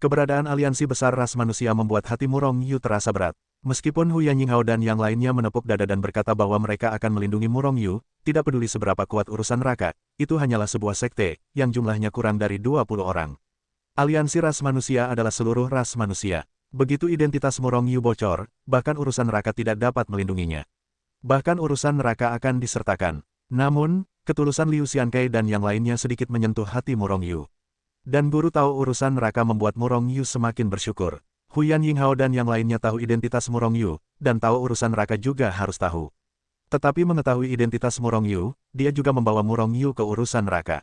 Keberadaan aliansi besar ras manusia membuat hati Murong Yu terasa berat. Meskipun Hu Yanyinghao dan yang lainnya menepuk dada dan berkata bahwa mereka akan melindungi Murong Yu, tidak peduli seberapa kuat urusan neraka, itu hanyalah sebuah sekte, yang jumlahnya kurang dari 20 orang. Aliansi ras manusia adalah seluruh ras manusia. Begitu identitas Murong Yu bocor, bahkan urusan neraka tidak dapat melindunginya. Bahkan urusan neraka akan disertakan. Namun, ketulusan Liu Xiankai dan yang lainnya sedikit menyentuh hati Murong Yu. Dan guru tahu urusan neraka membuat Murong Yu semakin bersyukur. Hu Yanyinghao dan yang lainnya tahu identitas Murong Yu, dan tahu urusan neraka juga harus tahu. Tetapi mengetahui identitas Murong Yu, dia juga membawa Murong Yu ke urusan neraka.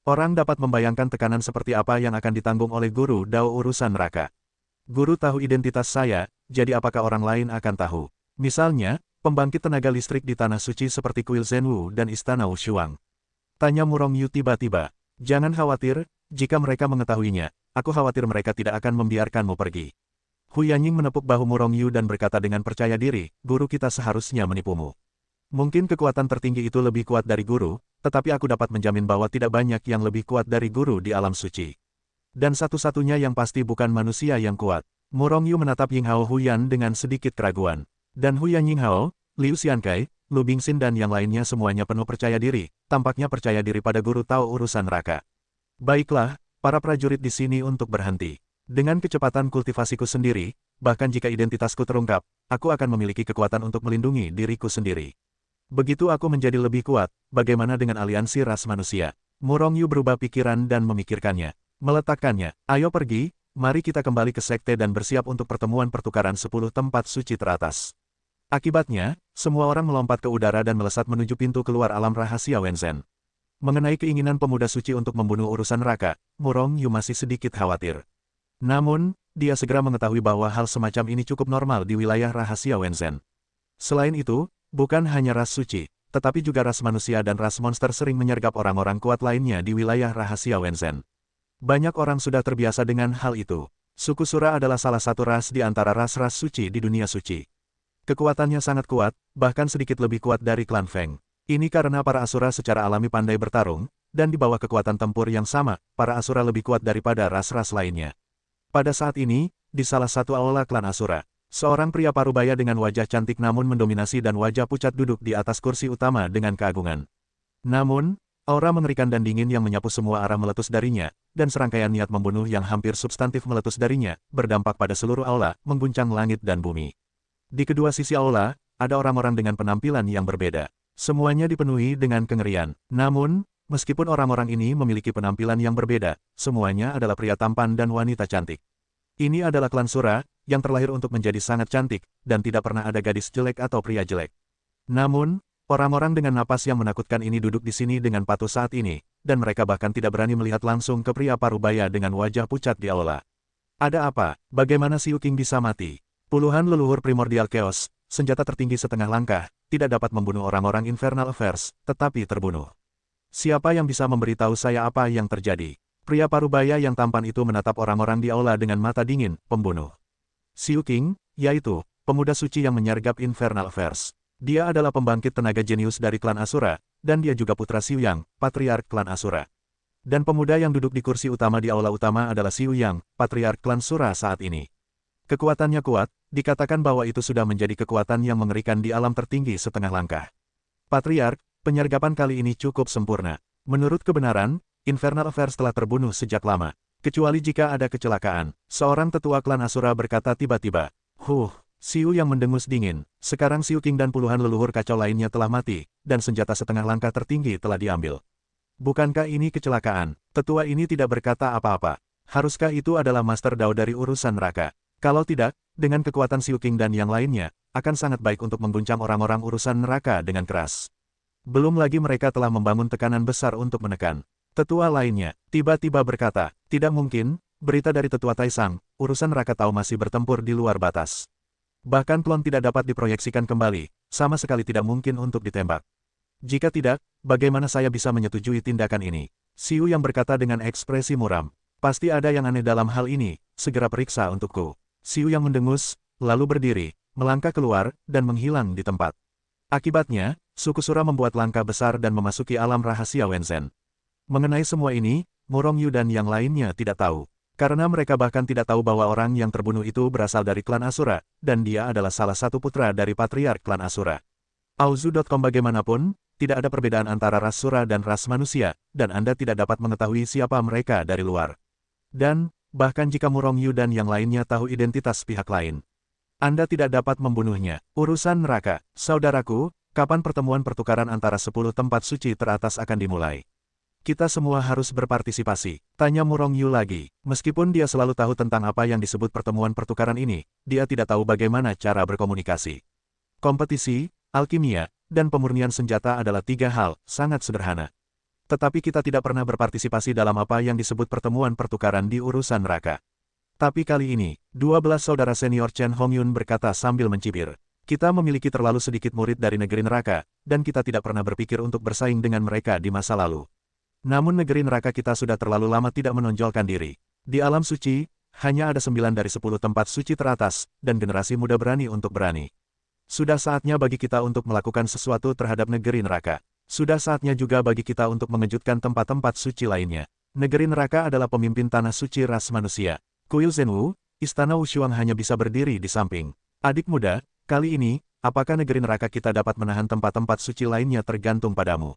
Orang dapat membayangkan tekanan seperti apa yang akan ditanggung oleh guru Dao urusan neraka. Guru tahu identitas saya, jadi apakah orang lain akan tahu? Misalnya, pembangkit tenaga listrik di Tanah Suci seperti Kuil Zhenwu dan Istana Wushuang. Tanya Murong Yu tiba-tiba. Jangan khawatir, jika mereka mengetahuinya, aku khawatir mereka tidak akan membiarkanmu pergi. Hu Yanying menepuk bahu Murong Yu dan berkata dengan percaya diri, guru kita seharusnya menipumu. Mungkin kekuatan tertinggi itu lebih kuat dari guru, tetapi aku dapat menjamin bahwa tidak banyak yang lebih kuat dari guru di alam suci. Dan satu-satunya yang pasti bukan manusia yang kuat. Murong Yu menatap Yinghao Huyan dengan sedikit keraguan. Dan Hu Yanyinghao, Liu Xiankai, Lu Bingxin dan yang lainnya semuanya penuh percaya diri, tampaknya percaya diri pada guru tahu urusan neraka. Baiklah, para prajurit di sini untuk berhenti. Dengan kecepatan kultivasiku sendiri, bahkan jika identitasku terungkap, aku akan memiliki kekuatan untuk melindungi diriku sendiri. Begitu aku menjadi lebih kuat, bagaimana dengan aliansi ras manusia? Murong Yu berubah pikiran dan memikirkannya. Meletakkannya, ayo pergi, mari kita kembali ke sekte dan bersiap untuk pertemuan pertukaran 10 tempat suci teratas. Akibatnya, semua orang melompat ke udara dan melesat menuju pintu keluar alam rahasia Wenzhen. Mengenai keinginan pemuda suci untuk membunuh urusan neraka, Murong Yu masih sedikit khawatir. Namun, dia segera mengetahui bahwa hal semacam ini cukup normal di wilayah rahasia Wenzhen. Selain itu, bukan hanya ras suci, tetapi juga ras manusia dan ras monster sering menyergap orang-orang kuat lainnya di wilayah rahasia Wenzhen. Banyak orang sudah terbiasa dengan hal itu. Suku Sura adalah salah satu ras di antara ras-ras suci di dunia suci. Kekuatannya sangat kuat, bahkan sedikit lebih kuat dari klan Feng. Ini karena para Asura secara alami pandai bertarung, dan di bawah kekuatan tempur yang sama, para Asura lebih kuat daripada ras-ras lainnya. Pada saat ini, di salah satu aula klan Asura, seorang pria parubaya dengan wajah cantik namun mendominasi dan wajah pucat duduk di atas kursi utama dengan keagungan. Namun, aura mengerikan dan dingin yang menyapu semua arah meletus darinya, dan serangkaian niat membunuh yang hampir substantif meletus darinya, berdampak pada seluruh aula, mengguncang langit dan bumi. Di kedua sisi aula, ada orang-orang dengan penampilan yang berbeda. Semuanya dipenuhi dengan kengerian. Namun, meskipun orang-orang ini memiliki penampilan yang berbeda, semuanya adalah pria tampan dan wanita cantik. Ini adalah klan Sura, yang terlahir untuk menjadi sangat cantik, dan tidak pernah ada gadis jelek atau pria jelek. Namun, orang-orang dengan napas yang menakutkan ini duduk di sini dengan patuh saat ini, dan mereka bahkan tidak berani melihat langsung ke pria parubaya dengan wajah pucat di aula. Ada apa? Bagaimana Siu King bisa mati? Puluhan leluhur primordial chaos, senjata tertinggi setengah langkah, tidak dapat membunuh orang-orang Infernal Affairs, tetapi terbunuh. Siapa yang bisa memberitahu saya apa yang terjadi? Pria parubaya yang tampan itu menatap orang-orang di aula dengan mata dingin, pembunuh. Siu King, yaitu, pemuda suci yang menyergap Infernal Affairs. Dia adalah pembangkit tenaga jenius dari klan Asura, dan dia juga putra Xiu Yang, patriark klan Asura. Dan pemuda yang duduk di kursi utama di aula utama adalah Xiu Yang, patriark klan Sura saat ini. Kekuatannya kuat, dikatakan bahwa itu sudah menjadi kekuatan yang mengerikan di alam tertinggi setengah langkah. Patriark, penyergapan kali ini cukup sempurna. Menurut kebenaran, Infernal Affairs telah terbunuh sejak lama. Kecuali jika ada kecelakaan, seorang tetua klan Asura berkata tiba-tiba. Siu yang mendengus dingin. Sekarang Siu King dan puluhan leluhur kacau lainnya telah mati, dan senjata setengah langkah tertinggi telah diambil. Bukankah ini kecelakaan? Tetua ini tidak berkata apa-apa. Haruskah itu adalah Master Dao dari urusan neraka? Kalau tidak, dengan kekuatan Siu King dan yang lainnya, akan sangat baik untuk mengguncang orang-orang urusan neraka dengan keras. Belum lagi mereka telah membangun tekanan besar untuk menekan. Tetua lainnya, tiba-tiba berkata, tidak mungkin, berita dari Tetua Taisang, urusan neraka tahu masih bertempur di luar batas. Bahkan klon tidak dapat diproyeksikan kembali, sama sekali tidak mungkin untuk ditembak. Jika tidak, bagaimana saya bisa menyetujui tindakan ini? Siu yang berkata dengan ekspresi muram, pasti ada yang aneh dalam hal ini, segera periksa untukku. Siu yang mendengus, lalu berdiri, melangkah keluar, dan menghilang di tempat. Akibatnya, suku Sura membuat langkah besar dan memasuki alam rahasia Wenzhen. Mengenai semua ini, Murong Yu dan yang lainnya tidak tahu. Karena mereka bahkan tidak tahu bahwa orang yang terbunuh itu berasal dari klan Asura, dan dia adalah salah satu putra dari patriark klan Asura. Auzu.com bagaimanapun, tidak ada perbedaan antara ras Sura dan ras manusia, dan Anda tidak dapat mengetahui siapa mereka dari luar. Dan, bahkan jika Murong Yu dan yang lainnya tahu identitas pihak lain, Anda tidak dapat membunuhnya. Urusan neraka. Saudaraku, kapan pertemuan pertukaran antara 10 tempat suci teratas akan dimulai? Kita semua harus berpartisipasi, tanya Murong Yu lagi. Meskipun dia selalu tahu tentang apa yang disebut pertemuan pertukaran ini, dia tidak tahu bagaimana cara berkomunikasi. Kompetisi, alkimia, dan pemurnian senjata adalah 3 hal sangat sederhana. Tetapi kita tidak pernah berpartisipasi dalam apa yang disebut pertemuan pertukaran di urusan neraka. Tapi kali ini, 12 saudara senior Chen Hongyun berkata sambil mencibir. Kita memiliki terlalu sedikit murid dari negeri neraka, dan kita tidak pernah berpikir untuk bersaing dengan mereka di masa lalu. Namun negeri neraka kita sudah terlalu lama tidak menonjolkan diri. Di alam suci, hanya ada 9 dari 10 tempat suci teratas, dan generasi muda berani untuk berani. Sudah saatnya bagi kita untuk melakukan sesuatu terhadap negeri neraka. Sudah saatnya juga bagi kita untuk mengejutkan tempat-tempat suci lainnya. Negeri neraka adalah pemimpin tanah suci ras manusia. Kuil Zhenwu, Istana Wushuang hanya bisa berdiri di samping. Adik muda, kali ini, apakah negeri neraka kita dapat menahan tempat-tempat suci lainnya tergantung padamu.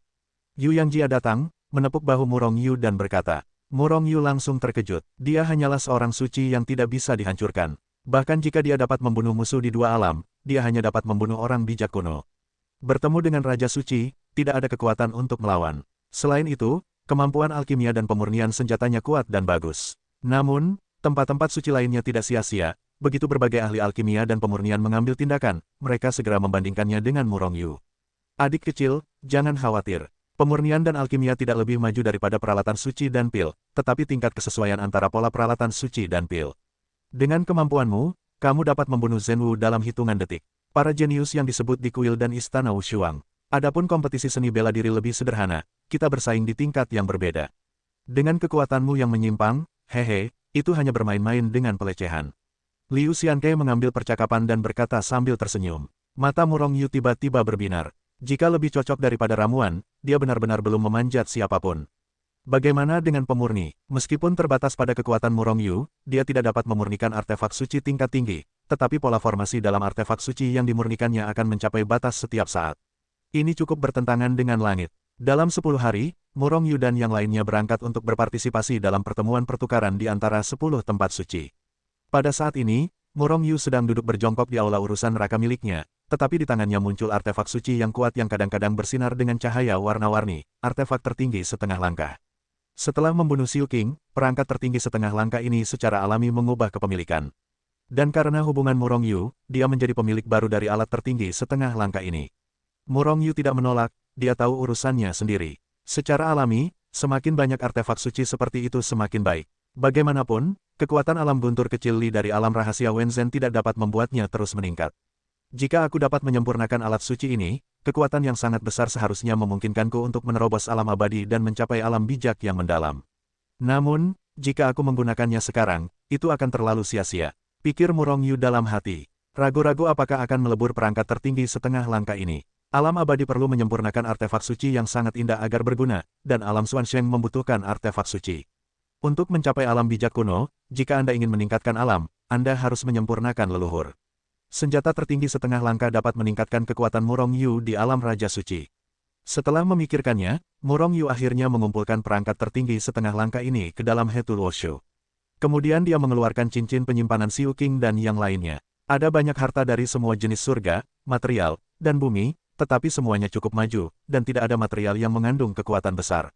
Yu Yangjia datang, menepuk bahu Murong Yu dan berkata. Murong Yu langsung terkejut. Dia hanyalah seorang suci yang tidak bisa dihancurkan. Bahkan jika dia dapat membunuh musuh di 2 alam, dia hanya dapat membunuh orang bijak kuno. Bertemu dengan Raja Suci, tidak ada kekuatan untuk melawan. Selain itu, kemampuan alkimia dan pemurnian senjatanya kuat dan bagus. Namun, tempat-tempat suci lainnya tidak sia-sia. Begitu berbagai ahli alkimia dan pemurnian mengambil tindakan, mereka segera membandingkannya dengan Murong Yu. Adik kecil, jangan khawatir. Pemurnian dan alkimia tidak lebih maju daripada peralatan suci dan pil, tetapi tingkat kesesuaian antara pola peralatan suci dan pil. Dengan kemampuanmu, kamu dapat membunuh Zhenwu dalam hitungan detik. Para jenius yang disebut di kuil dan istana Wushuang. Adapun kompetisi seni bela diri lebih sederhana, kita bersaing di tingkat yang berbeda. Dengan kekuatanmu yang menyimpang, hehe, itu hanya bermain-main dengan pelecehan. Liu Xianke mengambil percakapan dan berkata sambil tersenyum. Mata Murong Yu tiba-tiba berbinar. Jika lebih cocok daripada ramuan, dia benar-benar belum memanjat siapapun. Bagaimana dengan pemurni? Meskipun terbatas pada kekuatan Murong Yu, dia tidak dapat memurnikan artefak suci tingkat tinggi, tetapi pola formasi dalam artefak suci yang dimurnikannya akan mencapai batas setiap saat. Ini cukup bertentangan dengan langit. Dalam 10 hari, Murong Yu dan yang lainnya berangkat untuk berpartisipasi dalam pertemuan pertukaran di antara 10 tempat suci. Pada saat ini, Murong Yu sedang duduk berjongkok di aula urusan neraka miliknya, tetapi di tangannya muncul artefak suci yang kuat yang kadang-kadang bersinar dengan cahaya warna-warni, artefak tertinggi setengah langkah. Setelah membunuh Xiu Qing, perangkat tertinggi setengah langkah ini secara alami mengubah kepemilikan. Dan karena hubungan Murong Yu, dia menjadi pemilik baru dari alat tertinggi setengah langkah ini. Murong Yu tidak menolak, dia tahu urusannya sendiri. Secara alami, semakin banyak artefak suci seperti itu semakin baik. Bagaimanapun, kekuatan alam guntur kecil Li dari alam rahasia Wenzhen tidak dapat membuatnya terus meningkat. Jika aku dapat menyempurnakan alat suci ini, kekuatan yang sangat besar seharusnya memungkinkanku untuk menerobos alam abadi dan mencapai alam bijak yang mendalam. Namun, jika aku menggunakannya sekarang, itu akan terlalu sia-sia. Pikir Murong Yu dalam hati. Ragu-ragu apakah akan melebur perangkat tertinggi setengah langkah ini. Alam abadi perlu menyempurnakan artefak suci yang sangat indah agar berguna, dan alam Xuansheng membutuhkan artefak suci. Untuk mencapai alam bijak kuno, jika Anda ingin meningkatkan alam, Anda harus menyempurnakan leluhur. Senjata tertinggi setengah langkah dapat meningkatkan kekuatan Murong Yu di alam Raja Suci. Setelah memikirkannya, Murong Yu akhirnya mengumpulkan perangkat tertinggi setengah langkah ini ke dalam Hetul Woshu. Kemudian dia mengeluarkan cincin penyimpanan Xiu Qing dan yang lainnya. Ada banyak harta dari semua jenis surga, material, dan bumi, tetapi semuanya cukup maju, dan tidak ada material yang mengandung kekuatan besar.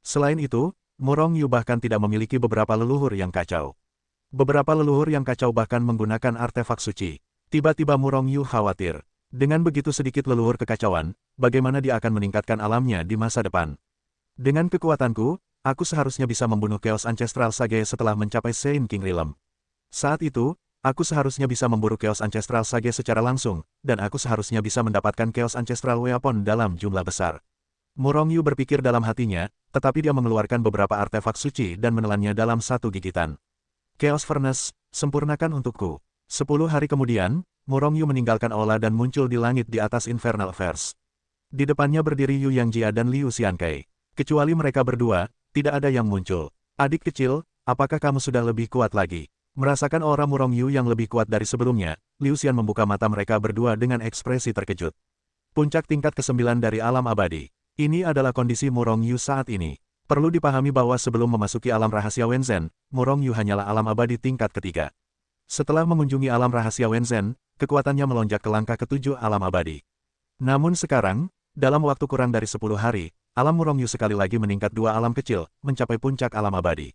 Selain itu, Murong Yu bahkan tidak memiliki beberapa leluhur yang kacau. Beberapa leluhur yang kacau bahkan menggunakan artefak suci. Tiba-tiba Murong Yu khawatir. Dengan begitu sedikit leluhur kekacauan, bagaimana dia akan meningkatkan alamnya di masa depan? Dengan kekuatanku, aku seharusnya bisa membunuh Chaos Ancestral Sage setelah mencapai Sein King Realm. Saat itu, aku seharusnya bisa memburu Chaos Ancestral Sage secara langsung, dan aku seharusnya bisa mendapatkan Chaos Ancestral Weapon dalam jumlah besar. Murong Yu berpikir dalam hatinya, tetapi dia mengeluarkan beberapa artefak suci dan menelannya dalam satu gigitan. Chaos Furnace, sempurnakan untukku. 10 hari kemudian, Murong Yu meninggalkan aula dan muncul di langit di atas Infernal Affairs. Di depannya berdiri Yu Yangjia dan Liu Xianke. Kecuali mereka berdua, tidak ada yang muncul. Adik kecil, apakah kamu sudah lebih kuat lagi? Merasakan aura Murong Yu yang lebih kuat dari sebelumnya, Liu Xian membuka mata mereka berdua dengan ekspresi terkejut. Puncak tingkat ke-9 dari alam abadi. Ini adalah kondisi Murong Yu saat ini. Perlu dipahami bahwa sebelum memasuki alam rahasia Wenzhen, Murong Yu hanyalah alam abadi tingkat ketiga. Setelah mengunjungi alam rahasia Wenzhen, kekuatannya melonjak ke langkah ke-7 alam abadi. Namun sekarang, dalam waktu kurang dari 10 hari, alam Murong Yu sekali lagi meningkat 2 alam kecil, mencapai puncak alam abadi.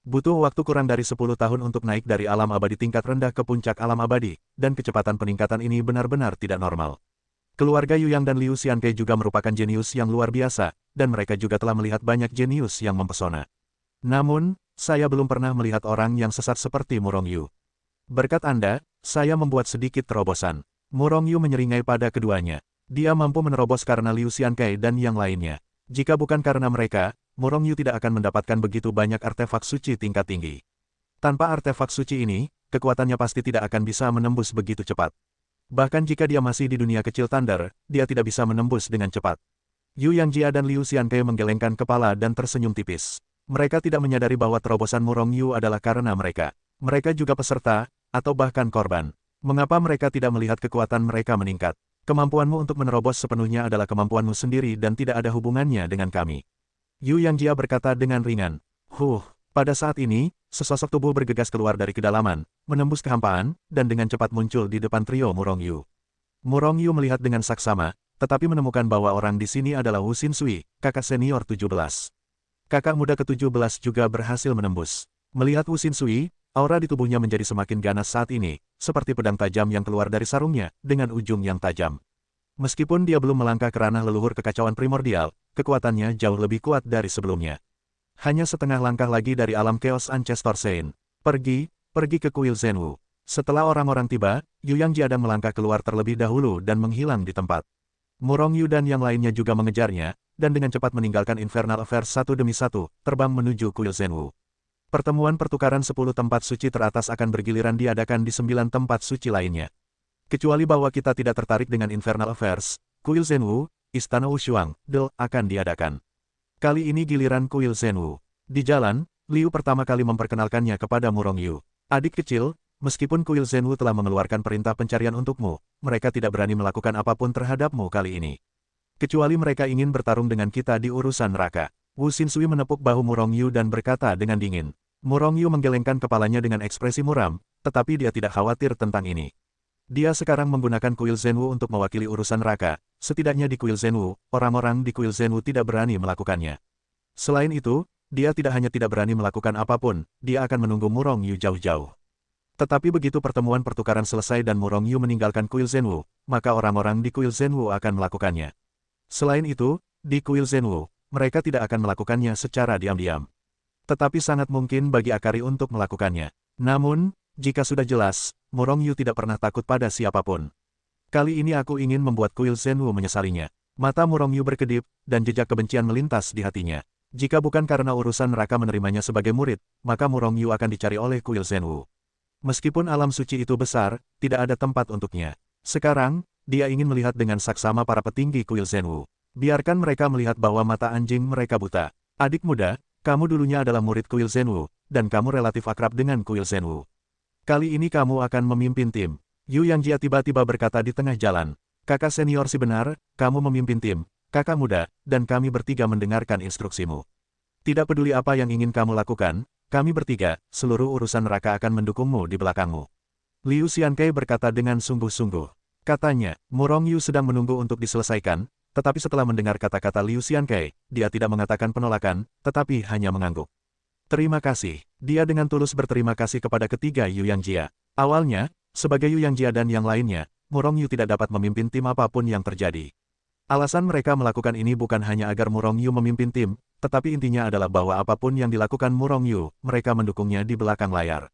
Butuh waktu kurang dari 10 tahun untuk naik dari alam abadi tingkat rendah ke puncak alam abadi, dan kecepatan peningkatan ini benar-benar tidak normal. Keluarga Yu Yang dan Liu Xiankai juga merupakan jenius yang luar biasa, dan mereka juga telah melihat banyak jenius yang mempesona. Namun, saya belum pernah melihat orang yang sesat seperti Murong Yu. Berkat Anda, saya membuat sedikit terobosan. Murong Yu menyeringai pada keduanya. Dia mampu menerobos karena Liu Xiankai dan yang lainnya. Jika bukan karena mereka, Murong Yu tidak akan mendapatkan begitu banyak artefak suci tingkat tinggi. Tanpa artefak suci ini, kekuatannya pasti tidak akan bisa menembus begitu cepat. Bahkan jika dia masih di dunia kecil Thunder, dia tidak bisa menembus dengan cepat. Yu Yangjia dan Liu Xiankai menggelengkan kepala dan tersenyum tipis. Mereka tidak menyadari bahwa terobosan Murong Yu adalah karena mereka. Mereka juga peserta, atau bahkan korban. Mengapa mereka tidak melihat kekuatan mereka meningkat? Kemampuanmu untuk menerobos sepenuhnya adalah kemampuanmu sendiri dan tidak ada hubungannya dengan kami. Yu Yangjia berkata dengan ringan. Pada saat ini, sesosok tubuh bergegas keluar dari kedalaman, menembus kehampaan, dan dengan cepat muncul di depan trio Murong Yu. Murong Yu melihat dengan saksama, tetapi menemukan bahwa orang di sini adalah Wu Xinsui, kakak senior 17. Kakak muda ke-17 juga berhasil menembus. Melihat Wu Xinsui, aura di tubuhnya menjadi semakin ganas saat ini, seperti pedang tajam yang keluar dari sarungnya, dengan ujung yang tajam. Meskipun dia belum melangkah ke ranah leluhur kekacauan primordial, kekuatannya jauh lebih kuat dari sebelumnya. Hanya setengah langkah lagi dari alam Chaos Ancestor Sein. Pergi ke kuil Zhenwu. Setelah orang-orang tiba, Yu Yangjia melangkah keluar terlebih dahulu dan menghilang di tempat. Murong Yu dan yang lainnya juga mengejarnya, dan dengan cepat meninggalkan Infernal Affairs satu demi satu, terbang menuju kuil Zhenwu. Pertemuan pertukaran 10 tempat suci teratas akan bergiliran diadakan di 9 tempat suci lainnya. Kecuali bahwa kita tidak tertarik dengan Infernal Affairs, kuil Zhenwu, Istana Wushuang, akan diadakan. Kali ini giliran kuil Zhenwu. Di jalan, Liu pertama kali memperkenalkannya kepada Murong Yu. Adik kecil, meskipun kuil Zhenwu telah mengeluarkan perintah pencarian untukmu, mereka tidak berani melakukan apapun terhadapmu kali ini. Kecuali mereka ingin bertarung dengan kita di urusan neraka. Wu Xinsui menepuk bahu Murong Yu dan berkata dengan dingin. Murong Yu menggelengkan kepalanya dengan ekspresi muram, tetapi dia tidak khawatir tentang ini. Dia sekarang menggunakan kuil Zhenwu untuk mewakili urusan neraka. Setidaknya di kuil Zhenwu, orang-orang di kuil Zhenwu tidak berani melakukannya. Selain itu, dia tidak hanya tidak berani melakukan apapun, dia akan menunggu Murong Yu jauh-jauh. Tetapi begitu pertemuan pertukaran selesai dan Murong Yu meninggalkan kuil Zhenwu, maka orang-orang di kuil Zhenwu akan melakukannya. Selain itu, di kuil Zhenwu, mereka tidak akan melakukannya secara diam-diam. Tetapi sangat mungkin bagi Akari untuk melakukannya. Namun, jika sudah jelas, Murong Yu tidak pernah takut pada siapapun. Kali ini aku ingin membuat kuil Zhenwu menyesalinya. Mata Murong Yu berkedip, dan jejak kebencian melintas di hatinya. Jika bukan karena urusan neraka menerimanya sebagai murid, maka Murong Yu akan dicari oleh kuil Zhenwu. Meskipun alam suci itu besar, tidak ada tempat untuknya. Sekarang, dia ingin melihat dengan saksama para petinggi kuil Zhenwu. Biarkan mereka melihat bahwa mata anjing mereka buta. Adik muda, kamu dulunya adalah murid kuil Zhenwu, dan kamu relatif akrab dengan kuil Zhenwu. Kali ini kamu akan memimpin tim. Yu Yangjia tiba-tiba berkata di tengah jalan. Kakak senior si benar, kamu memimpin tim. Kakak muda, dan kami bertiga mendengarkan instruksimu. Tidak peduli apa yang ingin kamu lakukan, kami bertiga, seluruh urusan neraka akan mendukungmu di belakangmu. Liu Xiankai berkata dengan sungguh-sungguh. Katanya, Murong Yu sedang menunggu untuk diselesaikan, tetapi setelah mendengar kata-kata Liu Xiankai, dia tidak mengatakan penolakan, tetapi hanya mengangguk. Terima kasih. Dia dengan tulus berterima kasih kepada ketiga Yu Yangjia. Awalnya, sebagai Yu Yangjia dan yang lainnya, Murong Yu tidak dapat memimpin tim apapun yang terjadi. Alasan mereka melakukan ini bukan hanya agar Murong Yu memimpin tim, tetapi intinya adalah bahwa apapun yang dilakukan Murong Yu, mereka mendukungnya di belakang layar.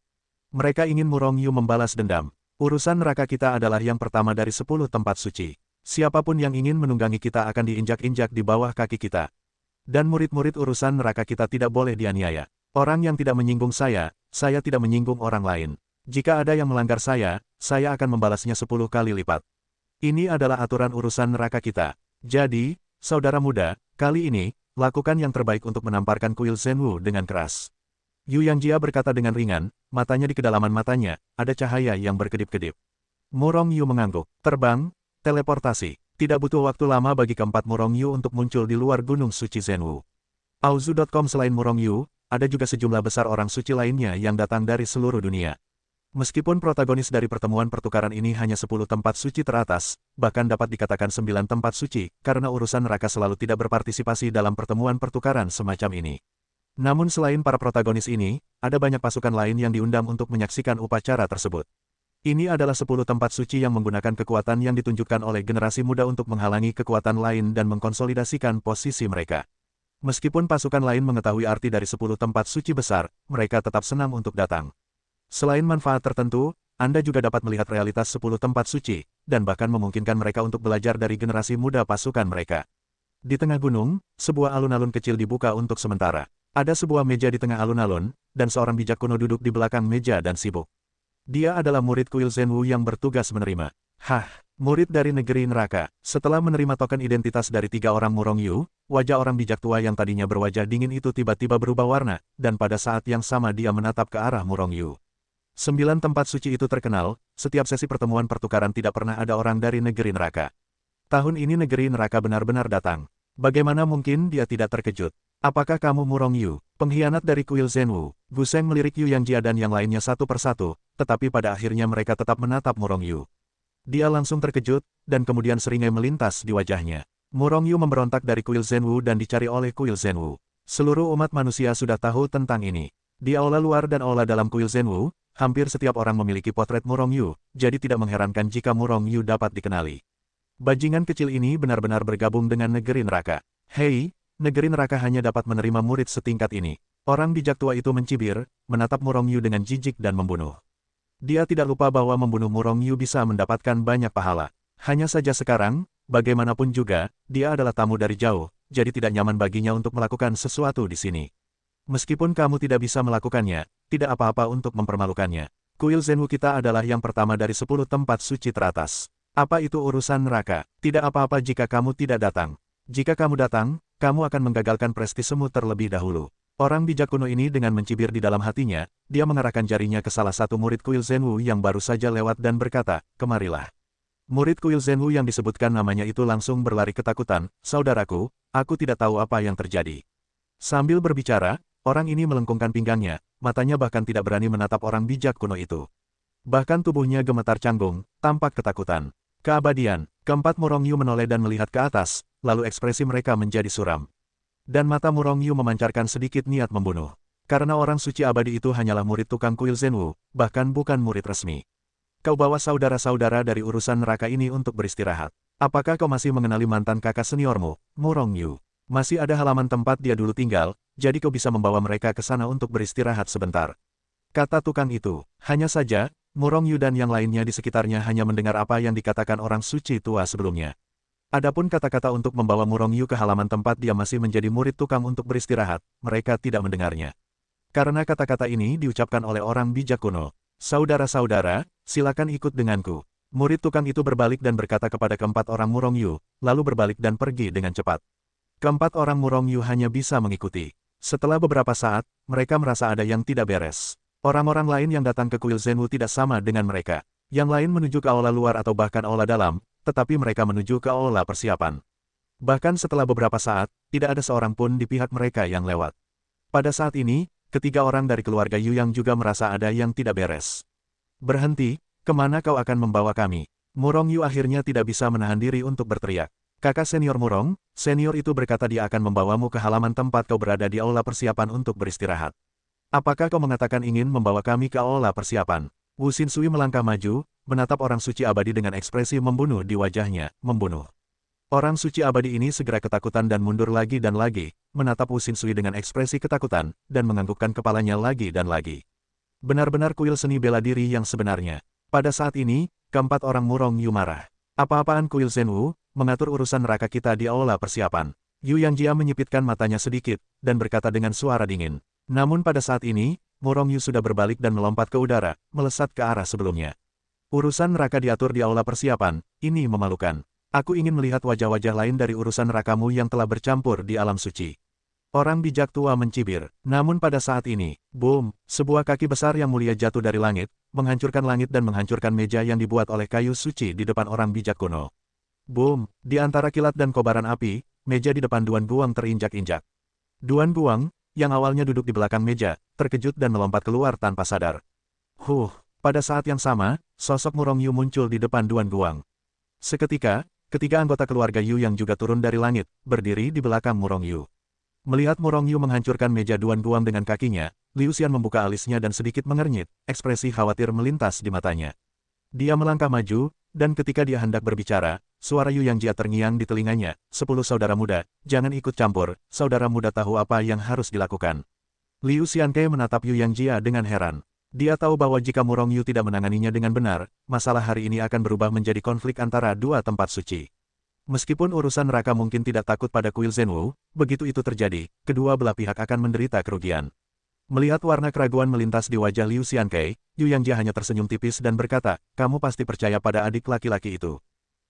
Mereka ingin Murong Yu membalas dendam. Urusan neraka kita adalah yang pertama dari 10 tempat suci. Siapapun yang ingin menunggangi kita akan diinjak-injak di bawah kaki kita. Dan murid-murid urusan neraka kita tidak boleh dianiaya. Orang yang tidak menyinggung saya tidak menyinggung orang lain. Jika ada yang melanggar saya akan membalasnya 10 kali lipat. Ini adalah aturan urusan neraka kita. Jadi, saudara muda, kali ini, lakukan yang terbaik untuk menamparkan kuil Zhenwu dengan keras. Yu Yangjia berkata dengan ringan, matanya di kedalaman matanya, ada cahaya yang berkedip-kedip. Murong Yu mengangguk. Terbang, teleportasi. Tidak butuh waktu lama bagi keempat Murong Yu untuk muncul di luar Gunung Suci Zhenwu. Auzu.com. Selain Murong Yu, ada juga sejumlah besar orang suci lainnya yang datang dari seluruh dunia. Meskipun protagonis dari pertemuan pertukaran ini hanya 10 tempat suci teratas, bahkan dapat dikatakan 9 tempat suci, karena urusan neraka selalu tidak berpartisipasi dalam pertemuan pertukaran semacam ini. Namun selain para protagonis ini, ada banyak pasukan lain yang diundang untuk menyaksikan upacara tersebut. Ini adalah 10 tempat suci yang menggunakan kekuatan yang ditunjukkan oleh generasi muda untuk menghalangi kekuatan lain dan mengkonsolidasikan posisi mereka. Meskipun pasukan lain mengetahui arti dari 10 tempat suci besar, mereka tetap senang untuk datang. Selain manfaat tertentu, Anda juga dapat melihat realitas 10 tempat suci, dan bahkan memungkinkan mereka untuk belajar dari generasi muda pasukan mereka. Di tengah gunung, sebuah alun-alun kecil dibuka untuk sementara. Ada sebuah meja di tengah alun-alun, dan seorang bijak kuno duduk di belakang meja dan sibuk. Dia adalah murid kuil Zhenwu yang bertugas menerima. Murid dari negeri neraka. Setelah menerima token identitas dari 3 orang Murong Yu, wajah orang bijak tua yang tadinya berwajah dingin itu tiba-tiba berubah warna, dan pada saat yang sama dia menatap ke arah Murong Yu. 9 tempat suci itu terkenal, setiap sesi pertemuan pertukaran tidak pernah ada orang dari negeri neraka. Tahun ini negeri neraka benar-benar datang. Bagaimana mungkin dia tidak terkejut? Apakah kamu Murong Yu, pengkhianat dari kuil Zhenwu? Gu Sheng melirik Yu Yangjia dan yang lainnya satu persatu, tetapi pada akhirnya mereka tetap menatap Murong Yu. Dia langsung terkejut, dan kemudian seringai melintas di wajahnya. Murong Yu memberontak dari kuil Zhenwu dan dicari oleh kuil Zhenwu. Seluruh umat manusia sudah tahu tentang ini. Di aula luar dan aula dalam kuil Zhenwu, hampir setiap orang memiliki potret Murong Yu, jadi tidak mengherankan jika Murong Yu dapat dikenali. Bajingan kecil ini benar-benar bergabung dengan negeri neraka. Hei, negeri neraka hanya dapat menerima murid setingkat ini. Orang bijak tua itu mencibir, menatap Murong Yu dengan jijik dan membunuh. Dia tidak lupa bahwa membunuh Murong Yu bisa mendapatkan banyak pahala. Hanya saja sekarang, bagaimanapun juga, dia adalah tamu dari jauh, jadi tidak nyaman baginya untuk melakukan sesuatu di sini. Meskipun kamu tidak bisa melakukannya, tidak apa-apa untuk mempermalukannya. Kuil Zhenwu kita adalah yang pertama dari 10 tempat suci teratas. Apa itu urusan neraka? Tidak apa-apa jika kamu tidak datang. Jika kamu datang, kamu akan menggagalkan prestisemu terlebih dahulu. Orang bijak kuno ini dengan mencibir di dalam hatinya, dia mengarahkan jarinya ke salah satu murid kuil Zhenwu yang baru saja lewat dan berkata, "Kemarilah." Murid kuil Zhenwu yang disebutkan namanya itu langsung berlari ketakutan, "Saudaraku, aku tidak tahu apa yang terjadi." Sambil berbicara, orang ini melengkungkan pinggangnya, matanya bahkan tidak berani menatap orang bijak kuno itu. Bahkan tubuhnya gemetar canggung, tampak ketakutan. Keabadian, keempat Murong Yu menoleh dan melihat ke atas, lalu ekspresi mereka menjadi suram. Dan mata Murong Yu memancarkan sedikit niat membunuh. Karena orang suci abadi itu hanyalah murid tukang kuil Zhenwu, bahkan bukan murid resmi. Kau bawa saudara-saudara dari urusan neraka ini untuk beristirahat. Apakah kau masih mengenali mantan kakak seniormu, Murong Yu? Masih ada halaman tempat dia dulu tinggal, jadi kau bisa membawa mereka ke sana untuk beristirahat sebentar. Kata tukang itu. Hanya saja, Murong Yu dan yang lainnya di sekitarnya hanya mendengar apa yang dikatakan orang suci tua sebelumnya. Adapun kata-kata untuk membawa Murong Yu ke halaman tempat dia masih menjadi murid tukang untuk beristirahat, mereka tidak mendengarnya. Karena kata-kata ini diucapkan oleh orang bijak kuno. Saudara-saudara, silakan ikut denganku. Murid tukang itu berbalik dan berkata kepada keempat orang Murong Yu, lalu berbalik dan pergi dengan cepat. Keempat orang Murong Yu hanya bisa mengikuti. Setelah beberapa saat, mereka merasa ada yang tidak beres. Orang-orang lain yang datang ke kuil Zhenwu tidak sama dengan mereka. Yang lain menuju ke aula luar atau bahkan aula dalam, tetapi mereka menuju ke aula persiapan. Bahkan setelah beberapa saat, tidak ada seorang pun di pihak mereka yang lewat. Pada saat ini, ketiga orang dari keluarga Yu yang juga merasa ada yang tidak beres. "Berhenti, kemana kau akan membawa kami?" Murong Yu akhirnya tidak bisa menahan diri untuk berteriak. "Kakak senior Murong," senior itu berkata, "dia akan membawamu ke halaman tempat kau berada di aula persiapan untuk beristirahat. Apakah kau mengatakan ingin membawa kami ke aula persiapan?" Wu Xinsui melangkah maju, menatap orang suci abadi dengan ekspresi membunuh di wajahnya, membunuh. Orang suci abadi ini segera ketakutan dan mundur lagi dan lagi, menatap Wu Xinsui dengan ekspresi ketakutan, dan menganggukkan kepalanya lagi dan lagi. Benar-benar kuil seni bela diri yang sebenarnya. Pada saat ini, keempat orang Murong Yu marah. "Apa-apaan kuil Zhenwu, mengatur urusan neraka kita di aula persiapan." Yu Yangjia menyipitkan matanya sedikit, dan berkata dengan suara dingin. Namun pada saat ini, Murong Yu sudah berbalik dan melompat ke udara, melesat ke arah sebelumnya. "Urusan neraka diatur di aula persiapan, ini memalukan. Aku ingin melihat wajah-wajah lain dari urusan nerakamu yang telah bercampur di alam suci." Orang bijak tua mencibir. Namun pada saat ini, boom, sebuah kaki besar yang mulia jatuh dari langit, menghancurkan langit dan menghancurkan meja yang dibuat oleh kayu suci di depan orang bijak kuno. Boom, di antara kilat dan kobaran api, meja di depan Duan Guang terinjak-injak. Duan Guang, yang awalnya duduk di belakang meja, terkejut dan melompat keluar tanpa sadar. Pada saat yang sama, sosok Murong Yu muncul di depan Duan Guang. Seketika, ketiga anggota keluarga Yu yang juga turun dari langit, berdiri di belakang Murong Yu. Melihat Murong Yu menghancurkan meja Duan Guang dengan kakinya, Liu Xian membuka alisnya dan sedikit mengernyit, ekspresi khawatir melintas di matanya. Dia melangkah maju, dan ketika dia hendak berbicara, suara Yu Yangjia terngiang di telinganya, 10 saudara muda, jangan ikut campur, saudara muda tahu apa yang harus dilakukan. Liu Xianke menatap Yu Yangjia dengan heran. Dia tahu bahwa jika Murong Yu tidak menanganinya dengan benar, masalah hari ini akan berubah menjadi konflik antara dua tempat suci. Meskipun urusan neraka mungkin tidak takut pada kuil Zhenwu, begitu itu terjadi, kedua belah pihak akan menderita kerugian. Melihat warna keraguan melintas di wajah Liu Xianke, Yu Yangjia hanya tersenyum tipis dan berkata, kamu pasti percaya pada adik laki-laki itu.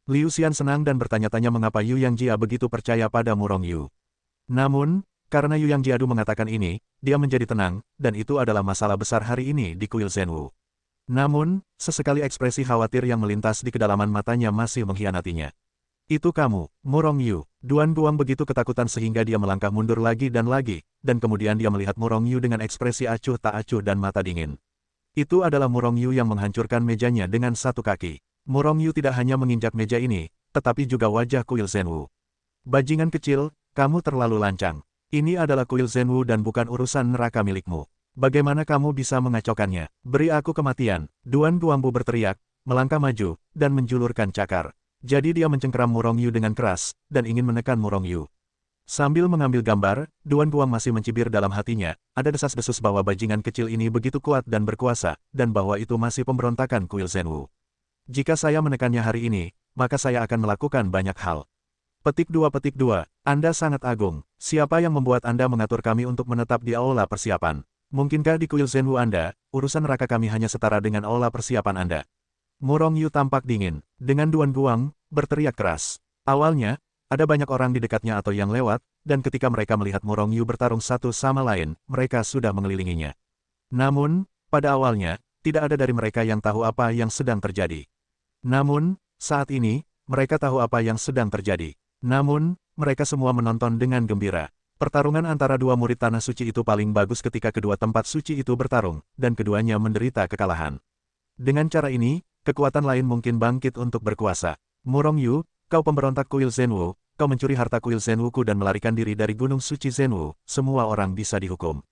Liu Xian senang dan bertanya-tanya mengapa Yu Yangjia begitu percaya pada Murong Yu. Namun, karena Yu Yangjia mengatakan ini, dia menjadi tenang, dan itu adalah masalah besar hari ini di kuil Zhenwu. Namun, sesekali ekspresi khawatir yang melintas di kedalaman matanya masih mengkhianatinya. Itu kamu, Murong Yu. Duan Guang begitu ketakutan sehingga dia melangkah mundur lagi, dan kemudian dia melihat Murong Yu dengan ekspresi acuh tak acuh dan mata dingin. Itu adalah Murong Yu yang menghancurkan mejanya dengan satu kaki. Murong Yu tidak hanya menginjak meja ini, tetapi juga wajah kuil Zhenwu. Bajingan kecil, kamu terlalu lancang. Ini adalah kuil Zhenwu dan bukan urusan neraka milikmu. Bagaimana kamu bisa mengacaukannya? Beri aku kematian. Duan Guangbu berteriak, melangkah maju, dan menjulurkan cakar. Jadi dia mencengkeram Murong Yu dengan keras, dan ingin menekan Murong Yu. Sambil mengambil gambar, Duan Guang masih mencibir dalam hatinya, ada desas-desus bahwa bajingan kecil ini begitu kuat dan berkuasa, dan bahwa itu masih pemberontakan kuil Zhenwu. Jika saya menekannya hari ini, maka saya akan melakukan banyak hal. Petik 2. Anda sangat agung. Siapa yang membuat Anda mengatur kami untuk menetap di aula persiapan? Mungkinkah di kuil Zhenwu Anda, urusan neraka kami hanya setara dengan aula persiapan Anda? Murong Yu tampak dingin. Dengan Duan Guang, berteriak keras. Awalnya, ada banyak orang di dekatnya atau yang lewat, dan ketika mereka melihat Murong Yu bertarung satu sama lain, mereka sudah mengelilinginya. Namun, pada awalnya, tidak ada dari mereka yang tahu apa yang sedang terjadi. Namun, saat ini, mereka tahu apa yang sedang terjadi. Namun, mereka semua menonton dengan gembira. Pertarungan antara dua murid tanah suci itu paling bagus ketika kedua tempat suci itu bertarung, dan keduanya menderita kekalahan. Dengan cara ini, kekuatan lain mungkin bangkit untuk berkuasa. Murong Yu, kau pemberontak kuil Zhenwu, kau mencuri harta kuil Zhenwuku dan melarikan diri dari gunung suci Zhenwu, semua orang bisa dihukum.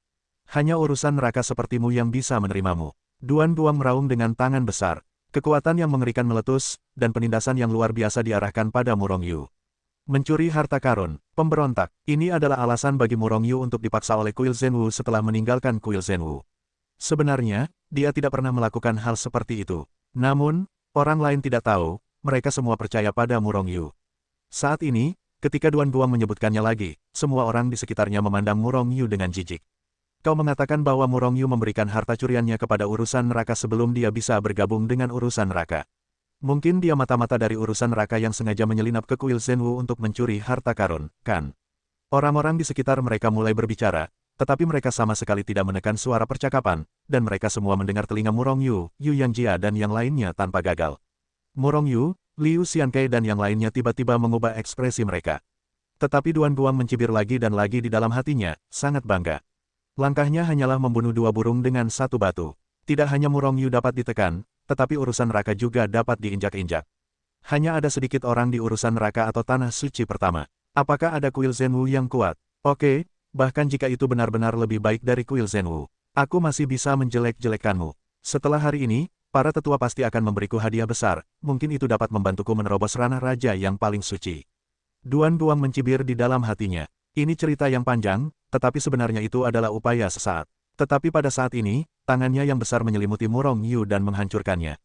Hanya urusan neraka sepertimu yang bisa menerimamu. Duan Guang meraung dengan tangan besar. Kekuatan yang mengerikan meletus, dan penindasan yang luar biasa diarahkan pada Murong Yu. Mencuri harta karun, pemberontak, ini adalah alasan bagi Murong Yu untuk dipaksa oleh kuil Zhenwu setelah meninggalkan kuil Zhenwu. Sebenarnya, dia tidak pernah melakukan hal seperti itu. Namun, orang lain tidak tahu, mereka semua percaya pada Murong Yu. Saat ini, ketika Duan Guang menyebutkannya lagi, semua orang di sekitarnya memandang Murong Yu dengan jijik. Kau mengatakan bahwa Murong Yu memberikan harta curiannya kepada urusan neraka sebelum dia bisa bergabung dengan urusan neraka. Mungkin dia mata-mata dari urusan neraka yang sengaja menyelinap ke kuil Zhenwu untuk mencuri harta karun, kan? Orang-orang di sekitar mereka mulai berbicara, tetapi mereka sama sekali tidak menekan suara percakapan, dan mereka semua mendengar telinga Murong Yu, Yu Yangjia dan yang lainnya tanpa gagal. Murong Yu, Liu Xianke dan yang lainnya tiba-tiba mengubah ekspresi mereka. Tetapi Duan Guang mencibir lagi dan lagi di dalam hatinya, sangat bangga. Langkahnya hanyalah membunuh dua burung dengan satu batu. Tidak hanya Murong Yu dapat ditekan, tetapi urusan neraka juga dapat diinjak-injak. Hanya ada sedikit orang di urusan neraka atau tanah suci pertama. Apakah ada kuil Zhenwu yang kuat? Oke. Bahkan jika itu benar-benar lebih baik dari kuil Zhenwu, aku masih bisa menjelek-jelekkanmu. Setelah hari ini, para tetua pasti akan memberiku hadiah besar, mungkin itu dapat membantuku menerobos ranah raja yang paling suci. Duan Guang mencibir di dalam hatinya. Ini cerita yang panjang, tetapi sebenarnya itu adalah upaya sesaat. Tetapi pada saat ini, tangannya yang besar menyelimuti Murong Yu dan menghancurkannya.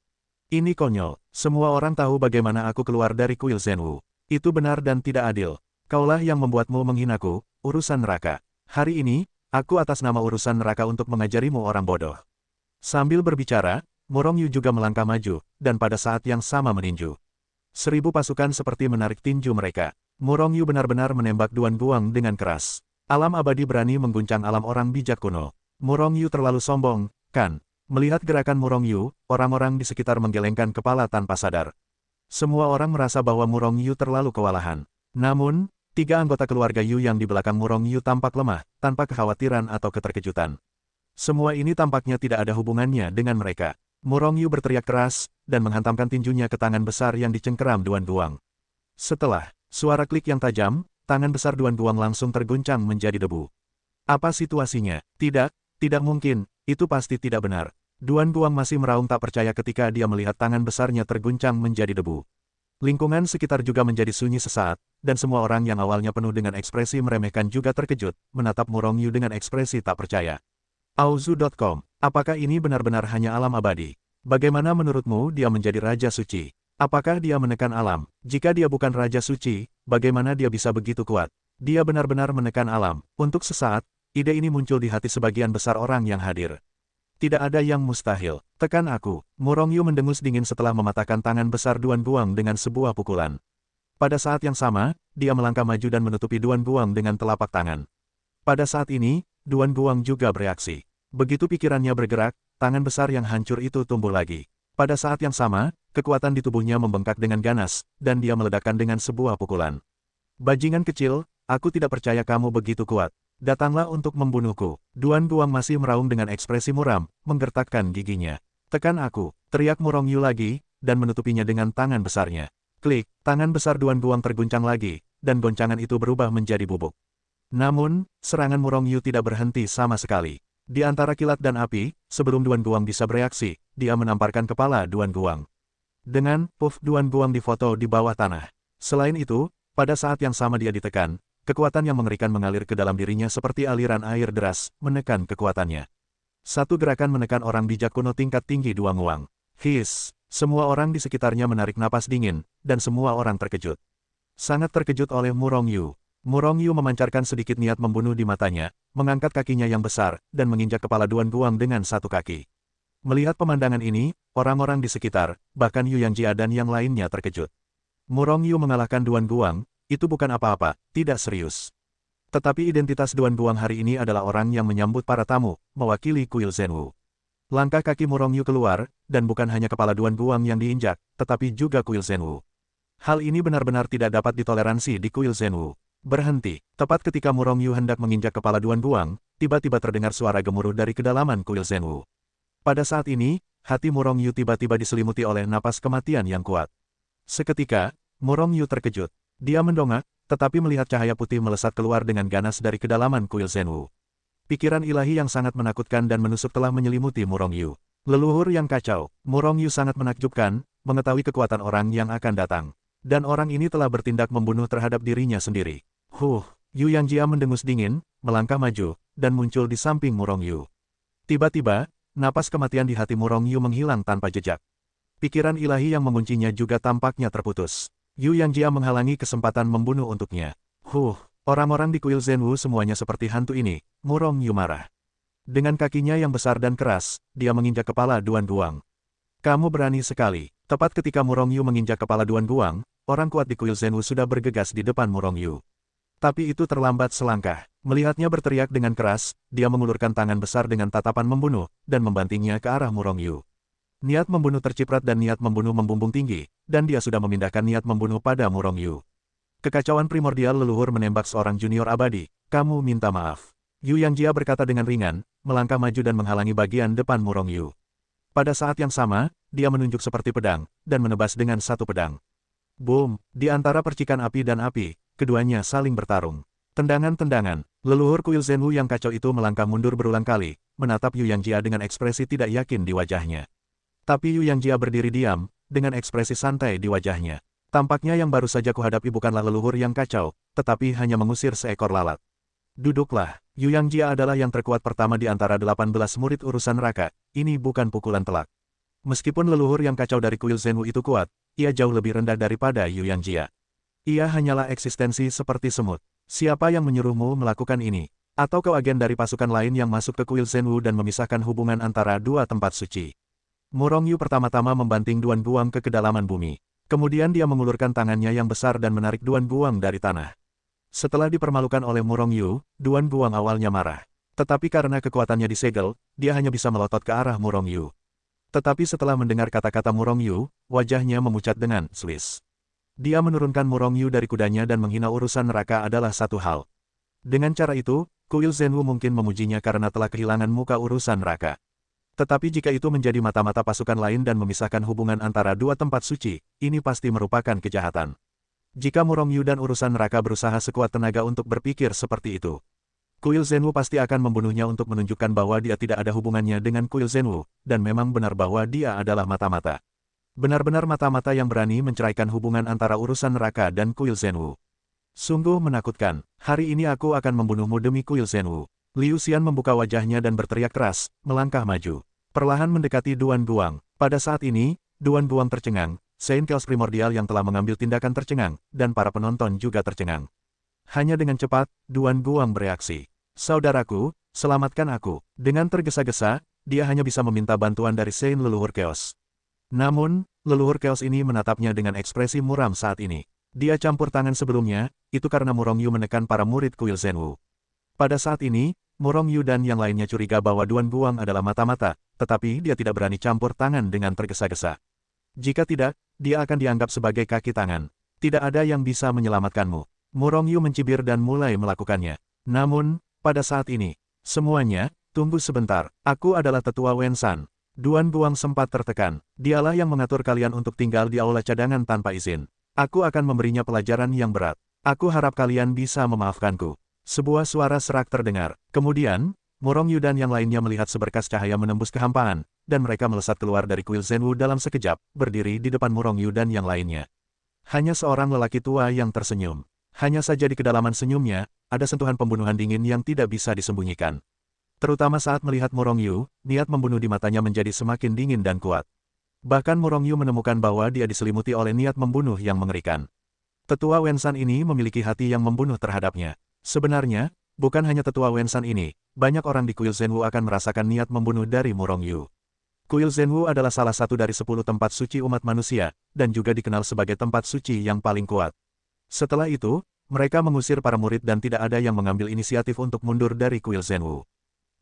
Ini konyol, semua orang tahu bagaimana aku keluar dari kuil Zhenwu. Itu benar dan tidak adil. Kaulah yang membuatmu menghinaku, urusan neraka. Hari ini, aku atas nama urusan neraka untuk mengajarimu orang bodoh. Sambil berbicara, Murong Yu juga melangkah maju, dan pada saat yang sama meninju. 1000 pasukan seperti menarik tinju mereka. Murong Yu benar-benar menembak Duan Guang dengan keras. Alam abadi berani mengguncang alam orang bijak kuno. Murong Yu terlalu sombong, kan? Melihat gerakan Murong Yu, orang-orang di sekitar menggelengkan kepala tanpa sadar. Semua orang merasa bahwa Murong Yu terlalu kewalahan. Namun, 3 anggota keluarga Yu yang di belakang Murong Yu tampak lemah, tanpa kekhawatiran atau keterkejutan. Semua ini tampaknya tidak ada hubungannya dengan mereka. Murong Yu berteriak keras, dan menghantamkan tinjunya ke tangan besar yang dicengkeram Duan Guang. Setelah suara klik yang tajam, tangan besar Duan Guang langsung terguncang menjadi debu. Apa situasinya? Tidak mungkin, itu pasti tidak benar. Duan Guang masih meraung tak percaya ketika dia melihat tangan besarnya terguncang menjadi debu. Lingkungan sekitar juga menjadi sunyi sesaat, dan semua orang yang awalnya penuh dengan ekspresi meremehkan juga terkejut, menatap Murong Yu dengan ekspresi tak percaya. Auzu.com, apakah ini benar-benar hanya alam abadi? Bagaimana menurutmu dia menjadi Raja Suci? Apakah dia menekan alam? Jika dia bukan Raja Suci, bagaimana dia bisa begitu kuat? Dia benar-benar menekan alam. Untuk sesaat, ide ini muncul di hati sebagian besar orang yang hadir. Tidak ada yang mustahil. Tekan aku. Murong Yu mendengus dingin setelah mematahkan tangan besar Duan Guang dengan sebuah pukulan. Pada saat yang sama, dia melangkah maju dan menutupi Duan Guang dengan telapak tangan. Pada saat ini, Duan Guang juga bereaksi. Begitu pikirannya bergerak, tangan besar yang hancur itu tumbuh lagi. Pada saat yang sama, kekuatan di tubuhnya membengkak dengan ganas, dan dia meledakkan dengan sebuah pukulan. Bajingan kecil, aku tidak percaya kamu begitu kuat. Datanglah untuk membunuhku. Duan Guang masih meraung dengan ekspresi muram, menggertakkan giginya. Tekan aku, teriak Murong Yu lagi, dan menutupinya dengan tangan besarnya. Klik, tangan besar Duan Guang terguncang lagi, dan goncangan itu berubah menjadi bubuk. Namun, serangan Murong Yu tidak berhenti sama sekali. Di antara kilat dan api, sebelum Duan Guang bisa bereaksi, dia menamparkan kepala Duan Guang. Dengan puff Duan Guang difoto di bawah tanah. Selain itu, pada saat yang sama dia ditekan, kekuatan yang mengerikan mengalir ke dalam dirinya seperti aliran air deras, menekan kekuatannya. Satu gerakan menekan orang bijak kuno tingkat tinggi Duan Guang. His, semua orang di sekitarnya menarik napas dingin, dan semua orang terkejut. Sangat terkejut oleh Murong Yu. Murong Yu memancarkan sedikit niat membunuh di matanya, mengangkat kakinya yang besar, dan menginjak kepala Duan Guang dengan satu kaki. Melihat pemandangan ini, orang-orang di sekitar, bahkan Yu Yangjia dan yang lainnya terkejut. Murong Yu mengalahkan Duan Guang, itu bukan apa-apa, tidak serius. Tetapi identitas Duan Guang hari ini adalah orang yang menyambut para tamu, mewakili kuil Zhenwu. Langkah kaki Murong Yu keluar, dan bukan hanya kepala Duan Guang yang diinjak, tetapi juga kuil Zhenwu. Hal ini benar-benar tidak dapat ditoleransi di kuil Zhenwu. Berhenti. Tepat ketika Murong Yu hendak menginjak kepala Duan Guang, tiba-tiba terdengar suara gemuruh dari kedalaman kuil Zhenwu. Pada saat ini, hati Murong Yu tiba-tiba diselimuti oleh napas kematian yang kuat. Seketika, Murong Yu terkejut. Dia mendongak, tetapi melihat cahaya putih melesat keluar dengan ganas dari kedalaman kuil Zhenwu. Pikiran ilahi yang sangat menakutkan dan menusuk telah menyelimuti Murong Yu. Leluhur yang kacau. Murong Yu sangat menakjubkan, mengetahui kekuatan orang yang akan datang. Dan orang ini telah bertindak membunuh terhadap dirinya sendiri. Yu Yangjia mendengus dingin, melangkah maju, dan muncul di samping Murong Yu. Tiba-tiba, napas kematian di hati Murong Yu menghilang tanpa jejak. Pikiran ilahi yang menguncinya juga tampaknya terputus. Yu Yangjia menghalangi kesempatan membunuh untuknya. Orang-orang di kuil Zhenwu semuanya seperti hantu ini, Murong Yu marah. Dengan kakinya yang besar dan keras, dia menginjak kepala Duan Guang. Kamu berani sekali. Tepat ketika Murong Yu menginjak kepala Duan Guang, orang kuat di kuil Zhenwu sudah bergegas di depan Murong Yu. Tapi itu terlambat selangkah. Melihatnya berteriak dengan keras, dia mengulurkan tangan besar dengan tatapan membunuh, dan membantingnya ke arah Murong Yu. Niat membunuh terciprat dan niat membunuh membumbung tinggi, dan dia sudah memindahkan niat membunuh pada Murong Yu. Kekacauan primordial leluhur menembak seorang junior abadi. Kamu minta maaf. Yu Yangjia berkata dengan ringan, melangkah maju dan menghalangi bagian depan Murong Yu. Pada saat yang sama, dia menunjuk seperti pedang, dan menebas dengan satu pedang. Boom! Di antara percikan api dan api, keduanya saling bertarung. Tendangan-tendangan, leluhur kuil Zhenwu yang kacau itu melangkah mundur berulang kali, menatap Yu Yangjia dengan ekspresi tidak yakin di wajahnya. Tapi Yu Yangjia berdiri diam, dengan ekspresi santai di wajahnya. Tampaknya yang baru saja kuhadapi bukanlah leluhur yang kacau, tetapi hanya mengusir seekor lalat. Duduklah, Yu Yangjia adalah yang terkuat pertama di antara 18 murid urusan neraka, ini bukan pukulan telak. Meskipun leluhur yang kacau dari kuil Zhenwu itu kuat, ia jauh lebih rendah daripada Yu Yangjia. Ia hanyalah eksistensi seperti semut. Siapa yang menyuruhmu melakukan ini? Atau kau agen dari pasukan lain yang masuk ke kuil Zhenwu dan memisahkan hubungan antara dua tempat suci? Murong Yu pertama-tama membanting Duan Guang ke kedalaman bumi. Kemudian dia mengulurkan tangannya yang besar dan menarik Duan Guang dari tanah. Setelah dipermalukan oleh Murong Yu, Duan Guang awalnya marah. Tetapi karena kekuatannya disegel, dia hanya bisa melotot ke arah Murong Yu. Tetapi setelah mendengar kata-kata Murong Yu, wajahnya memucat dengan Swiss. Dia menurunkan Murong Yu dari kudanya dan menghina urusan neraka adalah satu hal. Dengan cara itu, Kuil Zhenwu mungkin memujinya karena telah kehilangan muka urusan neraka. Tetapi jika itu menjadi mata-mata pasukan lain dan memisahkan hubungan antara dua tempat suci, ini pasti merupakan kejahatan. Jika Murong Yu dan urusan neraka berusaha sekuat tenaga untuk berpikir seperti itu, Kuil Zhenwu pasti akan membunuhnya untuk menunjukkan bahwa dia tidak ada hubungannya dengan Kuil Zhenwu, dan memang benar bahwa dia adalah mata-mata. Benar-benar mata-mata yang berani menceraikan hubungan antara urusan neraka dan Kuil Zhenwu. Sungguh menakutkan, hari ini aku akan membunuhmu demi Kuil Zhenwu. Liu Xian membuka wajahnya dan berteriak keras, melangkah maju. Perlahan mendekati Duan Guang. Pada saat ini, Duan Guang tercengang, Saint Chaos Primordial yang telah mengambil tindakan tercengang, dan para penonton juga tercengang. Hanya dengan cepat, Duan Guang bereaksi. Saudaraku, selamatkan aku. Dengan tergesa-gesa, dia hanya bisa meminta bantuan dari Saint Leluhur Chaos. Namun, leluhur Chaos ini menatapnya dengan ekspresi muram saat ini. Dia campur tangan sebelumnya, itu karena Murong Yu menekan para murid Kuil Zhenwu. Pada saat ini, Murong Yu dan yang lainnya curiga bahwa Duan Guang adalah mata-mata, tetapi dia tidak berani campur tangan dengan tergesa-gesa. Jika tidak, dia akan dianggap sebagai kaki tangan. Tidak ada yang bisa menyelamatkanmu. Murong Yu mencibir dan mulai melakukannya. Namun, pada saat ini, semuanya, tunggu sebentar, aku adalah tetua Wen San. Duan Guang sempat tertekan. Dialah yang mengatur kalian untuk tinggal di aula cadangan tanpa izin. Aku akan memberinya pelajaran yang berat. Aku harap kalian bisa memaafkanku. Sebuah suara serak terdengar. Kemudian, Murong Yu dan yang lainnya melihat seberkas cahaya menembus kehampaan, dan mereka melesat keluar dari Kuil Zhenwu dalam sekejap, berdiri di depan Murong Yu dan yang lainnya. Hanya seorang lelaki tua yang tersenyum. Hanya saja di kedalaman senyumnya, ada sentuhan pembunuhan dingin yang tidak bisa disembunyikan. Terutama saat melihat Murong Yu, niat membunuh di matanya menjadi semakin dingin dan kuat. Bahkan Murong Yu menemukan bahwa dia diselimuti oleh niat membunuh yang mengerikan. Tetua Wen San ini memiliki hati yang membunuh terhadapnya. Sebenarnya, bukan hanya tetua Wen San ini, banyak orang di Kuil Zhenwu akan merasakan niat membunuh dari Murong Yu. Kuil Zhenwu adalah salah satu dari 10 tempat suci umat manusia, dan juga dikenal sebagai tempat suci yang paling kuat. Setelah itu, mereka mengusir para murid dan tidak ada yang mengambil inisiatif untuk mundur dari Kuil Zhenwu.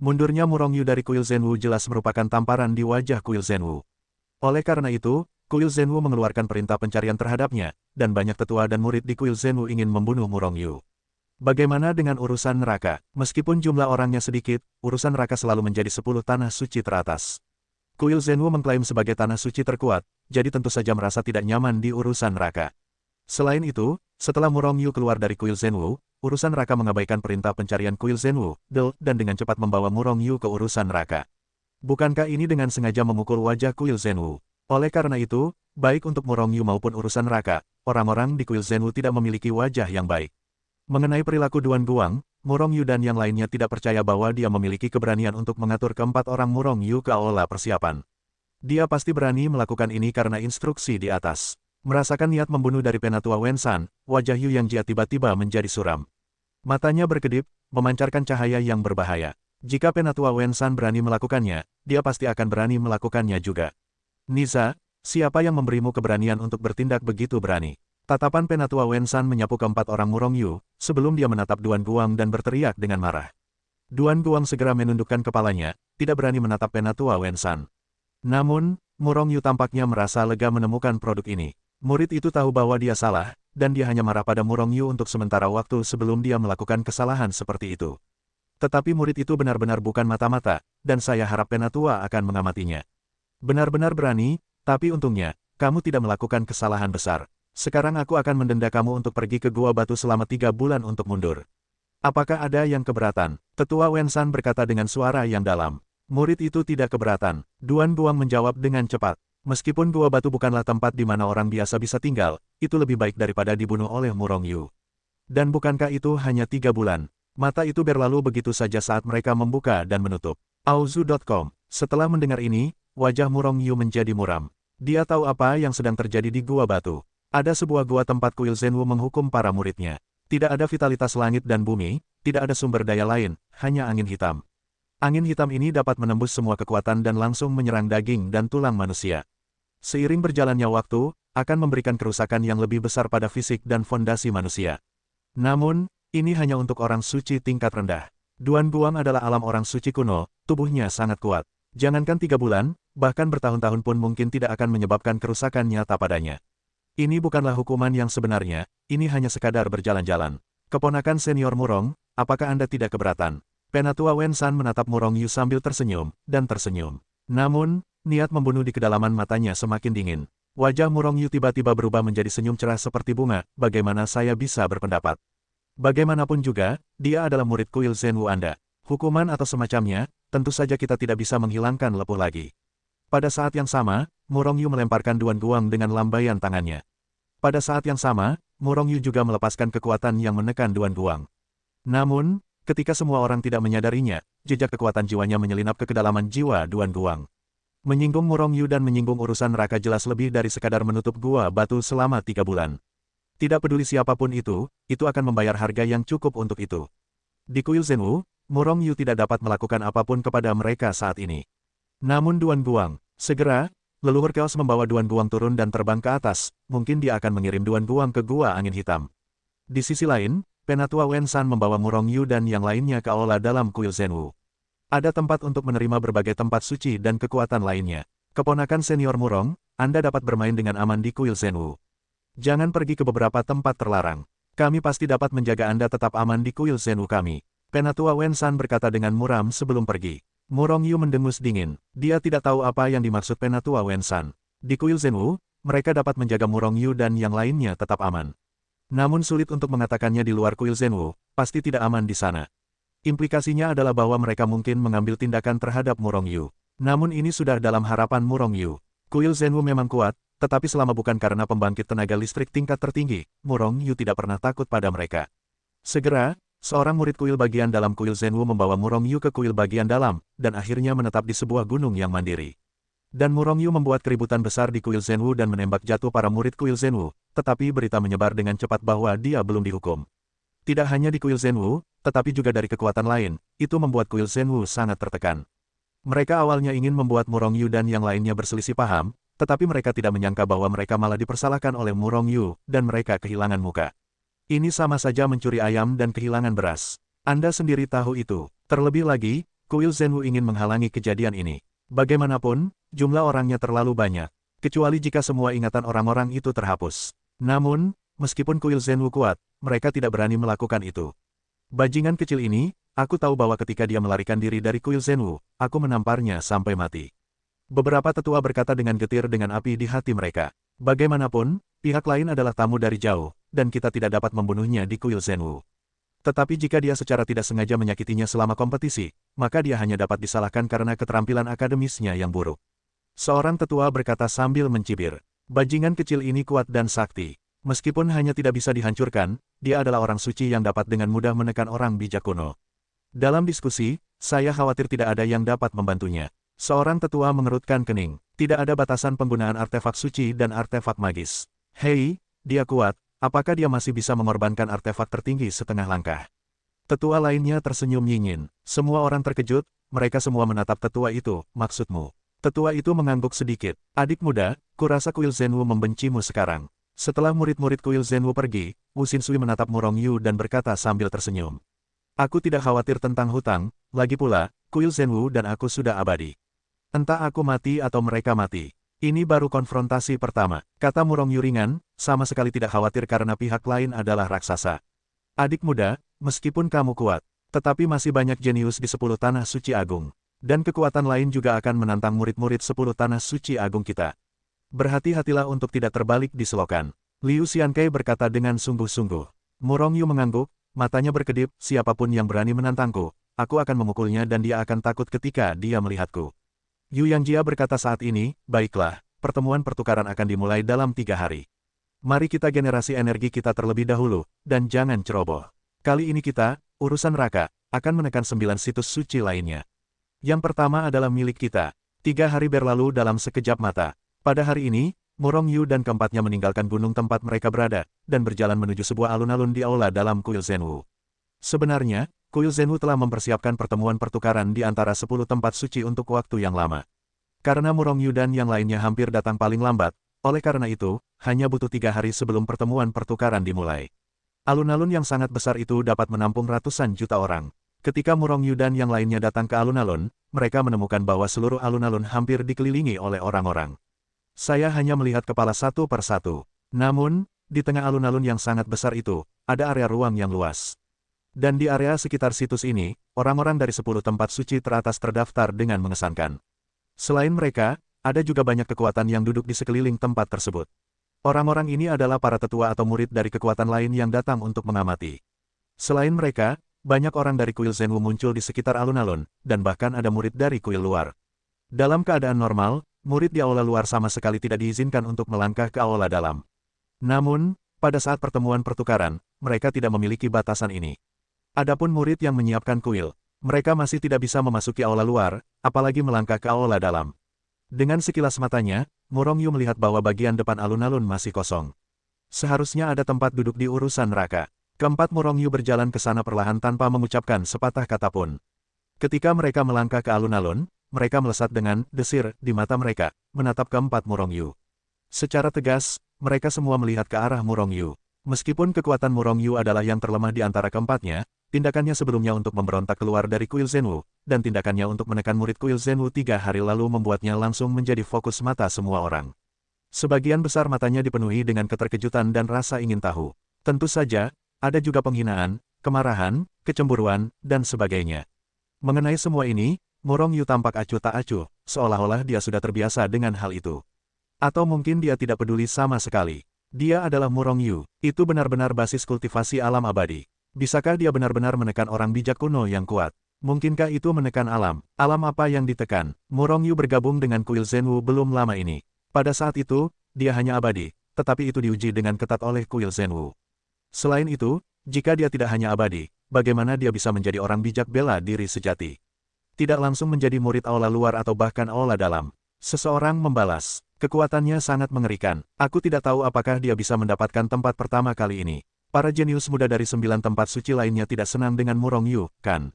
Mundurnya Murong Yu dari Kuil Zhenwu jelas merupakan tamparan di wajah Kuil Zhenwu. Oleh karena itu, Kuil Zhenwu mengeluarkan perintah pencarian terhadapnya, dan banyak tetua dan murid di Kuil Zhenwu ingin membunuh Murong Yu. Bagaimana dengan urusan neraka? Meskipun jumlah orangnya sedikit, urusan neraka selalu menjadi 10 tanah suci teratas. Kuil Zhenwu mengklaim sebagai tanah suci terkuat, jadi tentu saja merasa tidak nyaman di urusan neraka. Selain itu, setelah Murong Yu keluar dari Kuil Zhenwu, urusan neraka mengabaikan perintah pencarian Kuil Zhenwu, dan dengan cepat membawa Murong Yu ke urusan neraka. Bukankah ini dengan sengaja memukul wajah Kuil Zhenwu? Oleh karena itu, baik untuk Murong Yu maupun urusan neraka, orang-orang di Kuil Zhenwu tidak memiliki wajah yang baik. Mengenai perilaku Duan Guang, Murong Yu dan yang lainnya tidak percaya bahwa dia memiliki keberanian untuk mengatur keempat orang Murong Yu ke aula persiapan. Dia pasti berani melakukan ini karena instruksi di atas. Merasakan niat membunuh dari penatua Wen San, wajah Yu Yang Jia tiba-tiba menjadi suram. Matanya berkedip, memancarkan cahaya yang berbahaya. Jika penatua Wen San berani melakukannya, dia pasti akan berani melakukannya juga. Niza, siapa yang memberimu keberanian untuk bertindak begitu berani? Tatapan penatua Wen San menyapu keempat orang Murong Yu, sebelum dia menatap Duan Guang dan berteriak dengan marah. Duan Guang segera menundukkan kepalanya, tidak berani menatap penatua Wen San. Namun, Murong Yu tampaknya merasa lega menemukan produk ini. Murid itu tahu bahwa dia salah, dan dia hanya marah pada Murong Yu untuk sementara waktu sebelum dia melakukan kesalahan seperti itu. Tetapi murid itu benar-benar bukan mata-mata, dan saya harap penatua akan mengamatinya. Benar-benar berani, tapi untungnya, kamu tidak melakukan kesalahan besar. Sekarang aku akan mendenda kamu untuk pergi ke Gua Batu selama 3 bulan untuk mundur. Apakah ada yang keberatan? Tetua Wen San berkata dengan suara yang dalam. Murid itu tidak keberatan. Duan Guang menjawab dengan cepat. Meskipun Gua Batu bukanlah tempat di mana orang biasa bisa tinggal, itu lebih baik daripada dibunuh oleh Murong Yu. Dan bukankah itu hanya 3 bulan? Mata itu berlalu begitu saja saat mereka membuka dan menutup. Auzu.com. Setelah mendengar ini, wajah Murong Yu menjadi muram. Dia tahu apa yang sedang terjadi di Gua Batu. Ada sebuah gua tempat Kuil Zhenwu menghukum para muridnya. Tidak ada vitalitas langit dan bumi, tidak ada sumber daya lain, hanya angin hitam. Angin hitam ini dapat menembus semua kekuatan dan langsung menyerang daging dan tulang manusia. Seiring berjalannya waktu, akan memberikan kerusakan yang lebih besar pada fisik dan fondasi manusia. Namun, Ini hanya untuk orang suci tingkat rendah. Duan Guang adalah alam orang suci kuno, tubuhnya sangat kuat. Jangankan 3 bulan, bahkan bertahun-tahun pun mungkin tidak akan menyebabkan kerusakan nyata padanya. Ini bukanlah hukuman yang sebenarnya, ini hanya sekadar berjalan-jalan. Keponakan senior Murong, apakah Anda tidak keberatan? Penatua Wen San menatap Murong Yu sambil tersenyum, dan tersenyum. Namun, niat membunuh di kedalaman matanya semakin dingin. Wajah Murong Yu tiba-tiba berubah menjadi senyum cerah seperti bunga, bagaimana saya bisa berpendapat? Bagaimanapun juga, dia adalah murid kuil Zenwu Anda. Hukuman atau semacamnya, tentu saja kita tidak bisa menghilangkan lepuh lagi. Pada saat yang sama, Murong Yu melemparkan Duan Guang dengan lambaian tangannya. Pada saat yang sama, Murong Yu juga melepaskan kekuatan yang menekan Duan Guang. Namun, ketika semua orang tidak menyadarinya, jejak kekuatan jiwanya menyelinap ke kedalaman jiwa Duan Guang. Menyinggung Murong Yu dan menyinggung urusan neraka jelas lebih dari sekadar menutup gua batu selama 3 bulan. Tidak peduli siapapun itu akan membayar harga yang cukup untuk itu. Di kuil Zenwu, Murong Yu tidak dapat melakukan apapun kepada mereka saat ini. Namun Duan Guang, segera, leluhur Chaos membawa Duan Guang turun dan terbang ke atas, mungkin dia akan mengirim Duan Guang ke Gua Angin Hitam. Di sisi lain, Penatua Wen San membawa Murong Yu dan yang lainnya ke aula dalam kuil Zenwu. Ada tempat untuk menerima berbagai tempat suci dan kekuatan lainnya. Keponakan senior Murong, Anda dapat bermain dengan aman di kuil Zenwu. Jangan pergi ke beberapa tempat terlarang. Kami pasti dapat menjaga Anda tetap aman di kuil Zenwu kami. Penatua Wen San berkata dengan muram sebelum pergi. Murong Yu mendengus dingin. Dia tidak tahu apa yang dimaksud Penatua Wen San. Di kuil Zenwu, mereka dapat menjaga Murong Yu dan yang lainnya tetap aman. Namun sulit untuk mengatakannya di luar kuil Zenwu, pasti tidak aman di sana. Implikasinya adalah bahwa mereka mungkin mengambil tindakan terhadap Murong Yu. Namun ini sudah dalam harapan Murong Yu. Kuil Zenwu memang kuat, tetapi selama bukan karena pembangkit tenaga listrik tingkat tertinggi, Murong Yu tidak pernah takut pada mereka. Segera, seorang murid kuil bagian dalam kuil Zenwu membawa Murong Yu ke kuil bagian dalam, dan akhirnya menetap di sebuah gunung yang mandiri. Dan Murong Yu membuat keributan besar di kuil Zenwu dan menembak jatuh para murid kuil Zenwu, tetapi berita menyebar dengan cepat bahwa dia belum dihukum. Tidak hanya di kuil Zenwu, tetapi juga dari kekuatan lain, itu membuat kuil Zenwu sangat tertekan. Mereka awalnya ingin membuat Murong Yu dan yang lainnya berselisih paham, tetapi mereka tidak menyangka bahwa mereka malah dipersalahkan oleh Murong Yu, dan mereka kehilangan muka. Ini sama saja mencuri ayam dan kehilangan beras. Anda sendiri tahu itu. Terlebih lagi, kuil Zenwu ingin menghalangi kejadian ini. Bagaimanapun, jumlah orangnya terlalu banyak. Kecuali jika semua ingatan orang-orang itu terhapus. Namun, meskipun kuil Zenwu kuat, mereka tidak berani melakukan itu. Bajingan kecil ini, aku tahu bahwa ketika dia melarikan diri dari kuil Zenwu, aku menamparnya sampai mati. Beberapa tetua berkata dengan getir dengan api di hati mereka. Bagaimanapun, pihak lain adalah tamu dari jauh, dan kita tidak dapat membunuhnya di kuil Zenwu. Tetapi jika dia secara tidak sengaja menyakitinya selama kompetisi, maka dia hanya dapat disalahkan karena keterampilan akademisnya yang buruk. Seorang tetua berkata sambil mencibir. Bajingan kecil ini kuat dan sakti. Meskipun hanya tidak bisa dihancurkan, dia adalah orang suci yang dapat dengan mudah menekan orang bijak kuno. Dalam diskusi, saya khawatir tidak ada yang dapat membantunya. Seorang tetua mengerutkan kening. Tidak ada batasan penggunaan artefak suci dan artefak magis. Hei, dia kuat, apakah dia masih bisa mengorbankan artefak tertinggi setengah langkah? Tetua lainnya tersenyum nyingin. Semua orang terkejut, mereka semua menatap tetua itu, maksudmu. Tetua itu mengangguk sedikit. Adik muda, kurasa kuil Zenwu membencimu sekarang. Setelah murid-murid kuil Zenwu pergi, Wu Xinsui menatap Murong Yu dan berkata sambil tersenyum. Aku tidak khawatir tentang hutang, lagi pula, kuil Zenwu dan aku sudah abadi. Entah aku mati atau mereka mati. Ini baru konfrontasi pertama, kata Murong Yu ringan, sama sekali tidak khawatir karena pihak lain adalah raksasa. Adik muda, meskipun kamu kuat, tetapi masih banyak jenius di 10 tanah suci agung. Dan kekuatan lain juga akan menantang murid-murid 10 tanah suci agung kita. Berhati-hatilah untuk tidak terbalik di selokan. Liu Xiankai berkata dengan sungguh-sungguh. Murong Yu mengangguk, matanya berkedip, siapapun yang berani menantangku, aku akan memukulnya dan dia akan takut ketika dia melihatku. Yu Yangjia berkata saat ini, baiklah, pertemuan pertukaran akan dimulai dalam 3 hari. Mari kita generasi energi kita terlebih dahulu, dan jangan ceroboh. Kali ini kita, urusan Raka, akan menekan 9 situs suci lainnya. Yang pertama adalah milik kita. 3 hari berlalu dalam sekejap mata. Pada hari ini, Murong Yu dan keempatnya meninggalkan gunung tempat mereka berada, dan berjalan menuju sebuah alun-alun di aula dalam kuil Zenwu. Sebenarnya, kuil Zenwu telah mempersiapkan pertemuan pertukaran di antara 10 tempat suci untuk waktu yang lama. Karena Murong Yu dan yang lainnya hampir datang paling lambat, oleh karena itu, hanya butuh 3 hari sebelum pertemuan pertukaran dimulai. Alun-alun yang sangat besar itu dapat menampung ratusan juta orang. Ketika Murong Yu dan yang lainnya datang ke alun-alun, mereka menemukan bahwa seluruh alun-alun hampir dikelilingi oleh orang-orang. Saya hanya melihat kepala satu per satu. Namun, di tengah alun-alun yang sangat besar itu, ada area ruang yang luas. Dan di area sekitar situs ini, orang-orang dari 10 tempat suci teratas terdaftar dengan mengesankan. Selain mereka, ada juga banyak kekuatan yang duduk di sekeliling tempat tersebut. Orang-orang ini adalah para tetua atau murid dari kekuatan lain yang datang untuk mengamati. Selain mereka, banyak orang dari kuil Zhenwu muncul di sekitar alun-alun, dan bahkan ada murid dari kuil luar. Dalam keadaan normal, murid di aula luar sama sekali tidak diizinkan untuk melangkah ke aula dalam. Namun, pada saat pertemuan pertukaran, mereka tidak memiliki batasan ini. Adapun murid yang menyiapkan kuil, mereka masih tidak bisa memasuki aula luar, apalagi melangkah ke aula dalam. Dengan sekilas matanya, Murong Yu melihat bahwa bagian depan alun-alun masih kosong. Seharusnya ada tempat duduk di urusan neraka. Keempat Murong Yu berjalan ke sana perlahan tanpa mengucapkan sepatah kata pun. Ketika mereka melangkah ke alun-alun, mereka melesat dengan desir di mata mereka, menatap keempat Murong Yu. Secara tegas, mereka semua melihat ke arah Murong Yu. Meskipun kekuatan Murong Yu adalah yang terlemah di antara keempatnya, tindakannya sebelumnya untuk memberontak keluar dari kuil Zhenwu, dan tindakannya untuk menekan murid kuil Zhenwu 3 hari lalu membuatnya langsung menjadi fokus mata semua orang. Sebagian besar matanya dipenuhi dengan keterkejutan dan rasa ingin tahu. Tentu saja, ada juga penghinaan, kemarahan, kecemburuan, dan sebagainya. Mengenai semua ini, Murong Yu tampak acuh tak acuh, seolah-olah dia sudah terbiasa dengan hal itu. Atau mungkin dia tidak peduli sama sekali. Dia adalah Murong Yu, itu benar-benar basis kultivasi alam abadi. Bisakah dia benar-benar menekan orang bijak kuno yang kuat? Mungkinkah itu menekan alam? Alam apa yang ditekan? Murong Yu bergabung dengan kuil Zhenwu belum lama ini. Pada saat itu, dia hanya abadi, tetapi itu diuji dengan ketat oleh kuil Zhenwu. Selain itu, jika dia tidak hanya abadi, bagaimana dia bisa menjadi orang bijak bela diri sejati? Tidak langsung menjadi murid aula luar atau bahkan aula dalam. Seseorang membalas, kekuatannya sangat mengerikan. Aku tidak tahu apakah dia bisa mendapatkan tempat pertama kali ini. Para jenius muda dari 9 tempat suci lainnya tidak senang dengan Murong Yu, kan?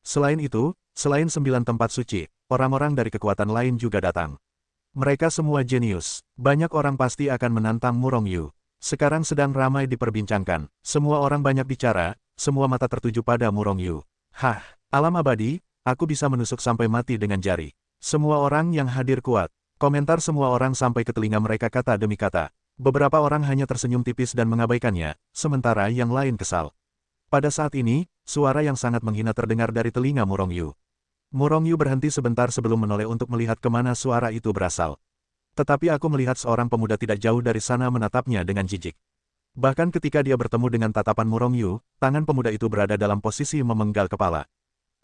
Selain itu, selain 9 tempat suci, orang-orang dari kekuatan lain juga datang. Mereka semua jenius. Banyak orang pasti akan menantang Murong Yu. Sekarang sedang ramai diperbincangkan. Semua orang banyak bicara, semua mata tertuju pada Murong Yu. Hah, alam abadi, aku bisa menusuk sampai mati dengan jari. Semua orang yang hadir kuat. Komentar semua orang sampai ke telinga mereka kata demi kata. Beberapa orang hanya tersenyum tipis dan mengabaikannya, sementara yang lain kesal. Pada saat ini, suara yang sangat menghina terdengar dari telinga Murong Yu. Murong Yu berhenti sebentar sebelum menoleh untuk melihat kemana suara itu berasal. Tetapi aku melihat seorang pemuda tidak jauh dari sana menatapnya dengan jijik. Bahkan ketika dia bertemu dengan tatapan Murong Yu, tangan pemuda itu berada dalam posisi memenggal kepala.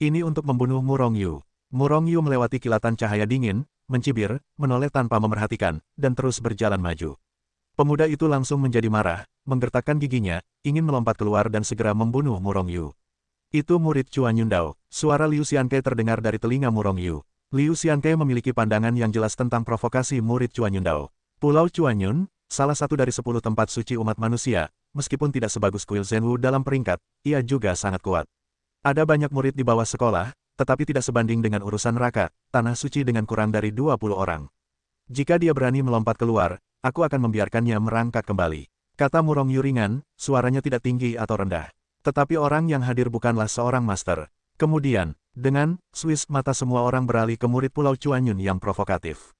Ini untuk membunuh Murong Yu. Murong Yu melewati kilatan cahaya dingin, mencibir, menoleh tanpa memerhatikan, dan terus berjalan maju. Pemuda itu langsung menjadi marah, menggertakkan giginya, ingin melompat keluar dan segera membunuh Murong Yu. Itu murid Chuan Yundao. Suara Liu Xianke terdengar dari telinga Murong Yu. Liu Xianke memiliki pandangan yang jelas tentang provokasi murid Chuan Yundao. Pulau Chuan Yun, salah satu dari 10 tempat suci umat manusia, meskipun tidak sebagus kuil Zhenwu dalam peringkat, ia juga sangat kuat. Ada banyak murid di bawah sekolah, tetapi tidak sebanding dengan urusan neraka, tanah suci dengan kurang dari 20 orang. Jika dia berani melompat keluar, aku akan membiarkannya merangkak kembali. Kata Murong Yu ringan, suaranya tidak tinggi atau rendah. Tetapi orang yang hadir bukanlah seorang master. Kemudian, dengan swish mata semua orang beralih ke murid Pulau Chuan Yun yang provokatif.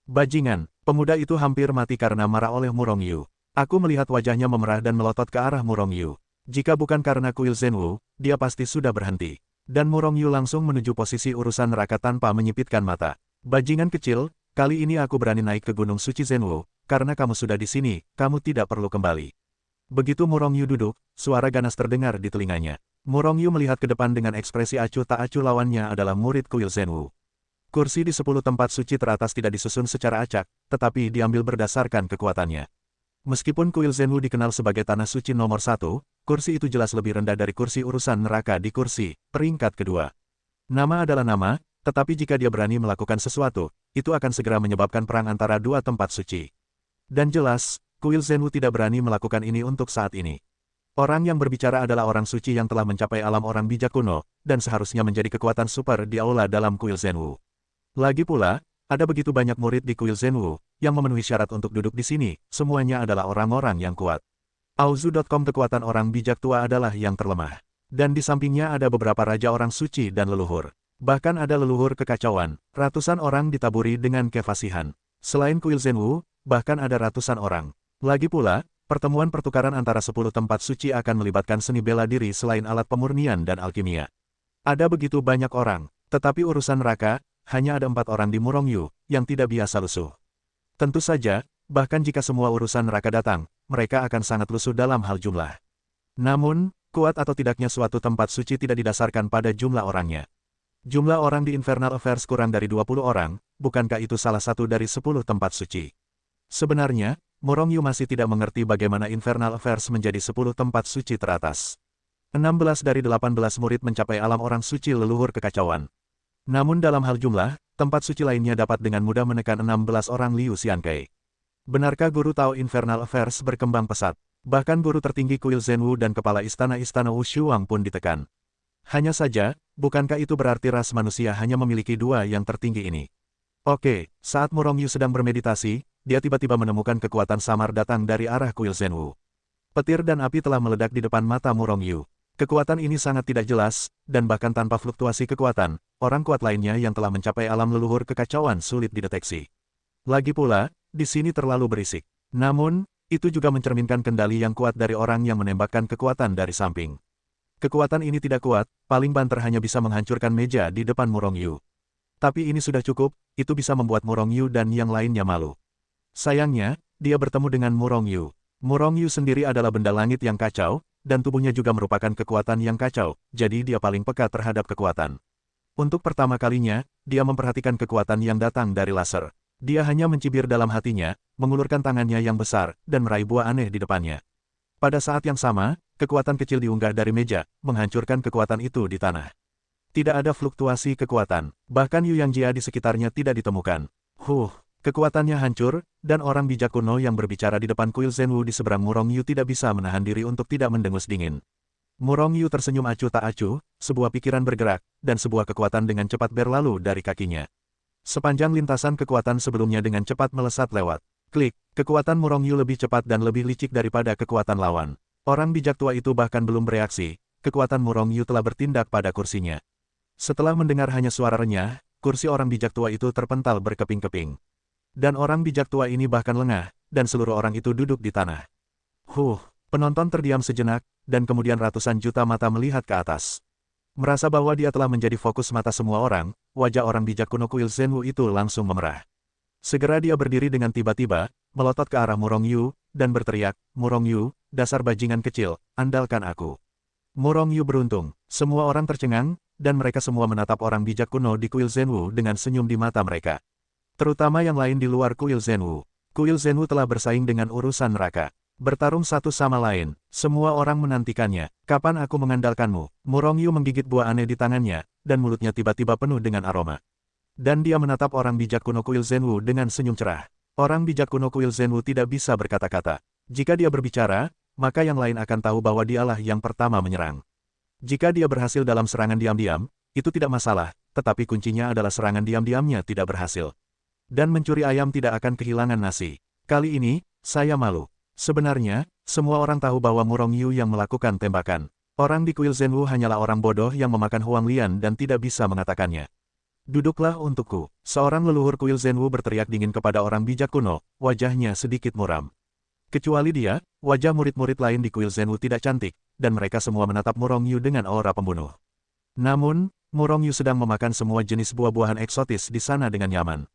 Bajingan, pemuda itu hampir mati karena marah oleh Murong Yu. Aku melihat wajahnya memerah dan melotot ke arah Murong Yu. Jika bukan karena kuil Zhenwu, dia pasti sudah berhenti. Dan Murong Yu langsung menuju posisi urusan neraka tanpa menyipitkan mata. Bajingan kecil, kali ini aku berani naik ke Gunung Suci Zhenwu, karena kamu sudah di sini, kamu tidak perlu kembali. Begitu Murong Yu duduk, suara ganas terdengar di telinganya. Murong Yu melihat ke depan dengan ekspresi acuh tak acuh lawannya adalah murid kuil Zhenwu. Kursi di 10 tempat suci teratas tidak disusun secara acak, tetapi diambil berdasarkan kekuatannya. Meskipun kuil Zhenwu dikenal sebagai tanah suci nomor 1, kursi itu jelas lebih rendah dari kursi urusan neraka di kursi peringkat kedua. Nama adalah nama, tetapi jika dia berani melakukan sesuatu, itu akan segera menyebabkan perang antara dua tempat suci. Dan jelas, kuil Zhenwu tidak berani melakukan ini untuk saat ini. Orang yang berbicara adalah orang suci yang telah mencapai alam orang bijak kuno, dan seharusnya menjadi kekuatan super di aula dalam kuil Zhenwu. Lagi pula, ada begitu banyak murid di kuil Zhenwu, yang memenuhi syarat untuk duduk di sini, semuanya adalah orang-orang yang kuat. Auzu.com kekuatan orang bijak tua adalah yang terlemah. Dan di sampingnya ada beberapa raja orang suci dan leluhur. Bahkan ada leluhur kekacauan, ratusan orang ditaburi dengan kefasihan. Selain kuil Zhenwu, bahkan ada ratusan orang. Lagi pula, pertemuan pertukaran antara 10 tempat suci akan melibatkan seni bela diri selain alat pemurnian dan alkimia. Ada begitu banyak orang, tetapi urusan neraka, hanya ada 4 orang di Murongyu, yang tidak biasa lusuh. Tentu saja, bahkan jika semua urusan neraka datang, mereka akan sangat lusuh dalam hal jumlah. Namun, kuat atau tidaknya suatu tempat suci tidak didasarkan pada jumlah orangnya. Jumlah orang di Infernal Affairs kurang dari 20 orang, bukankah itu salah satu dari 10 tempat suci? Sebenarnya, Murongyu masih tidak mengerti bagaimana Infernal Affairs menjadi 10 tempat suci teratas. 16 dari 18 murid mencapai alam orang suci leluhur kekacauan. Namun dalam hal jumlah, tempat suci lainnya dapat dengan mudah menekan 16 orang Liu Xiankei. Benarkah guru Tao Infernal Affairs berkembang pesat? Bahkan guru tertinggi kuil Zhenwu dan kepala istana-istana Wushuang pun ditekan. Hanya saja, bukankah itu berarti ras manusia hanya memiliki 2 yang tertinggi ini? Oke, saat Murongyu sedang bermeditasi, dia tiba-tiba menemukan kekuatan samar datang dari arah kuil Zhenwu. Petir dan api telah meledak di depan mata Murongyu. Kekuatan ini sangat tidak jelas, dan bahkan tanpa fluktuasi kekuatan, orang kuat lainnya yang telah mencapai alam leluhur kekacauan sulit dideteksi. Lagi pula, di sini terlalu berisik. Namun, itu juga mencerminkan kendali yang kuat dari orang yang menembakkan kekuatan dari samping. Kekuatan ini tidak kuat, paling banter hanya bisa menghancurkan meja di depan Murongyu. Tapi ini sudah cukup, itu bisa membuat Murongyu dan yang lainnya malu. Sayangnya, dia bertemu dengan Murongyu. Murongyu sendiri adalah benda langit yang kacau, dan tubuhnya juga merupakan kekuatan yang kacau, jadi dia paling peka terhadap kekuatan. Untuk pertama kalinya, dia memperhatikan kekuatan yang datang dari laser. Dia hanya mencibir dalam hatinya, mengulurkan tangannya yang besar, dan meraih buah aneh di depannya. Pada saat yang sama, kekuatan kecil diunggah dari meja, menghancurkan kekuatan itu di tanah. Tidak ada fluktuasi kekuatan, bahkan Yu Yang Jia di sekitarnya tidak ditemukan. Kekuatannya hancur, dan orang bijak kuno yang berbicara di depan kuil Zhenwu di seberang Murongyu tidak bisa menahan diri untuk tidak mendengus dingin. Murongyu tersenyum acuh tak acuh, sebuah pikiran bergerak, dan sebuah kekuatan dengan cepat berlalu dari kakinya. Sepanjang lintasan kekuatan sebelumnya dengan cepat melesat lewat. Klik, kekuatan Murongyu lebih cepat dan lebih licik daripada kekuatan lawan. Orang bijak tua itu bahkan belum bereaksi, kekuatan Murongyu telah bertindak pada kursinya. Setelah mendengar hanya suara renyah, kursi orang bijak tua itu terpental berkeping-keping. Dan orang bijak tua ini bahkan lengah, dan seluruh orang itu duduk di tanah. Penonton terdiam sejenak, dan kemudian ratusan juta mata melihat ke atas. Merasa bahwa dia telah menjadi fokus mata semua orang, wajah orang bijak kuno kuil Zhenwu itu langsung memerah. Segera dia berdiri dengan tiba-tiba, melotot ke arah Murongyu, dan berteriak, "Murongyu, dasar bajingan kecil, andalkan aku." Murongyu beruntung, semua orang tercengang, dan mereka semua menatap orang bijak kuno di kuil Zhenwu dengan senyum di mata mereka. Terutama yang lain di luar kuil Zhenwu. Kuil Zhenwu telah bersaing dengan urusan neraka. Bertarung satu sama lain, semua orang menantikannya. Kapan aku mengandalkanmu? Murongyu menggigit buah aneh di tangannya, dan mulutnya tiba-tiba penuh dengan aroma. Dan dia menatap orang bijak kuno kuil Zhenwu dengan senyum cerah. Orang bijak kuno kuil Zhenwu tidak bisa berkata-kata. Jika dia berbicara, maka yang lain akan tahu bahwa dialah yang pertama menyerang. Jika dia berhasil dalam serangan diam-diam, itu tidak masalah, tetapi kuncinya adalah serangan diam-diamnya tidak berhasil. Dan mencuri ayam tidak akan kehilangan nasi. Kali ini, saya malu. Sebenarnya, semua orang tahu bahwa Murongyu yang melakukan tembakan. Orang di kuil Zhenwu hanyalah orang bodoh yang memakan Huang Lian dan tidak bisa mengatakannya. "Duduklah untukku." Seorang leluhur kuil Zhenwu berteriak dingin kepada orang bijak kuno, wajahnya sedikit muram. Kecuali dia, wajah murid-murid lain di kuil Zhenwu tidak cantik, dan mereka semua menatap Murongyu dengan aura pembunuh. Namun, Murongyu sedang memakan semua jenis buah-buahan eksotis di sana dengan nyaman.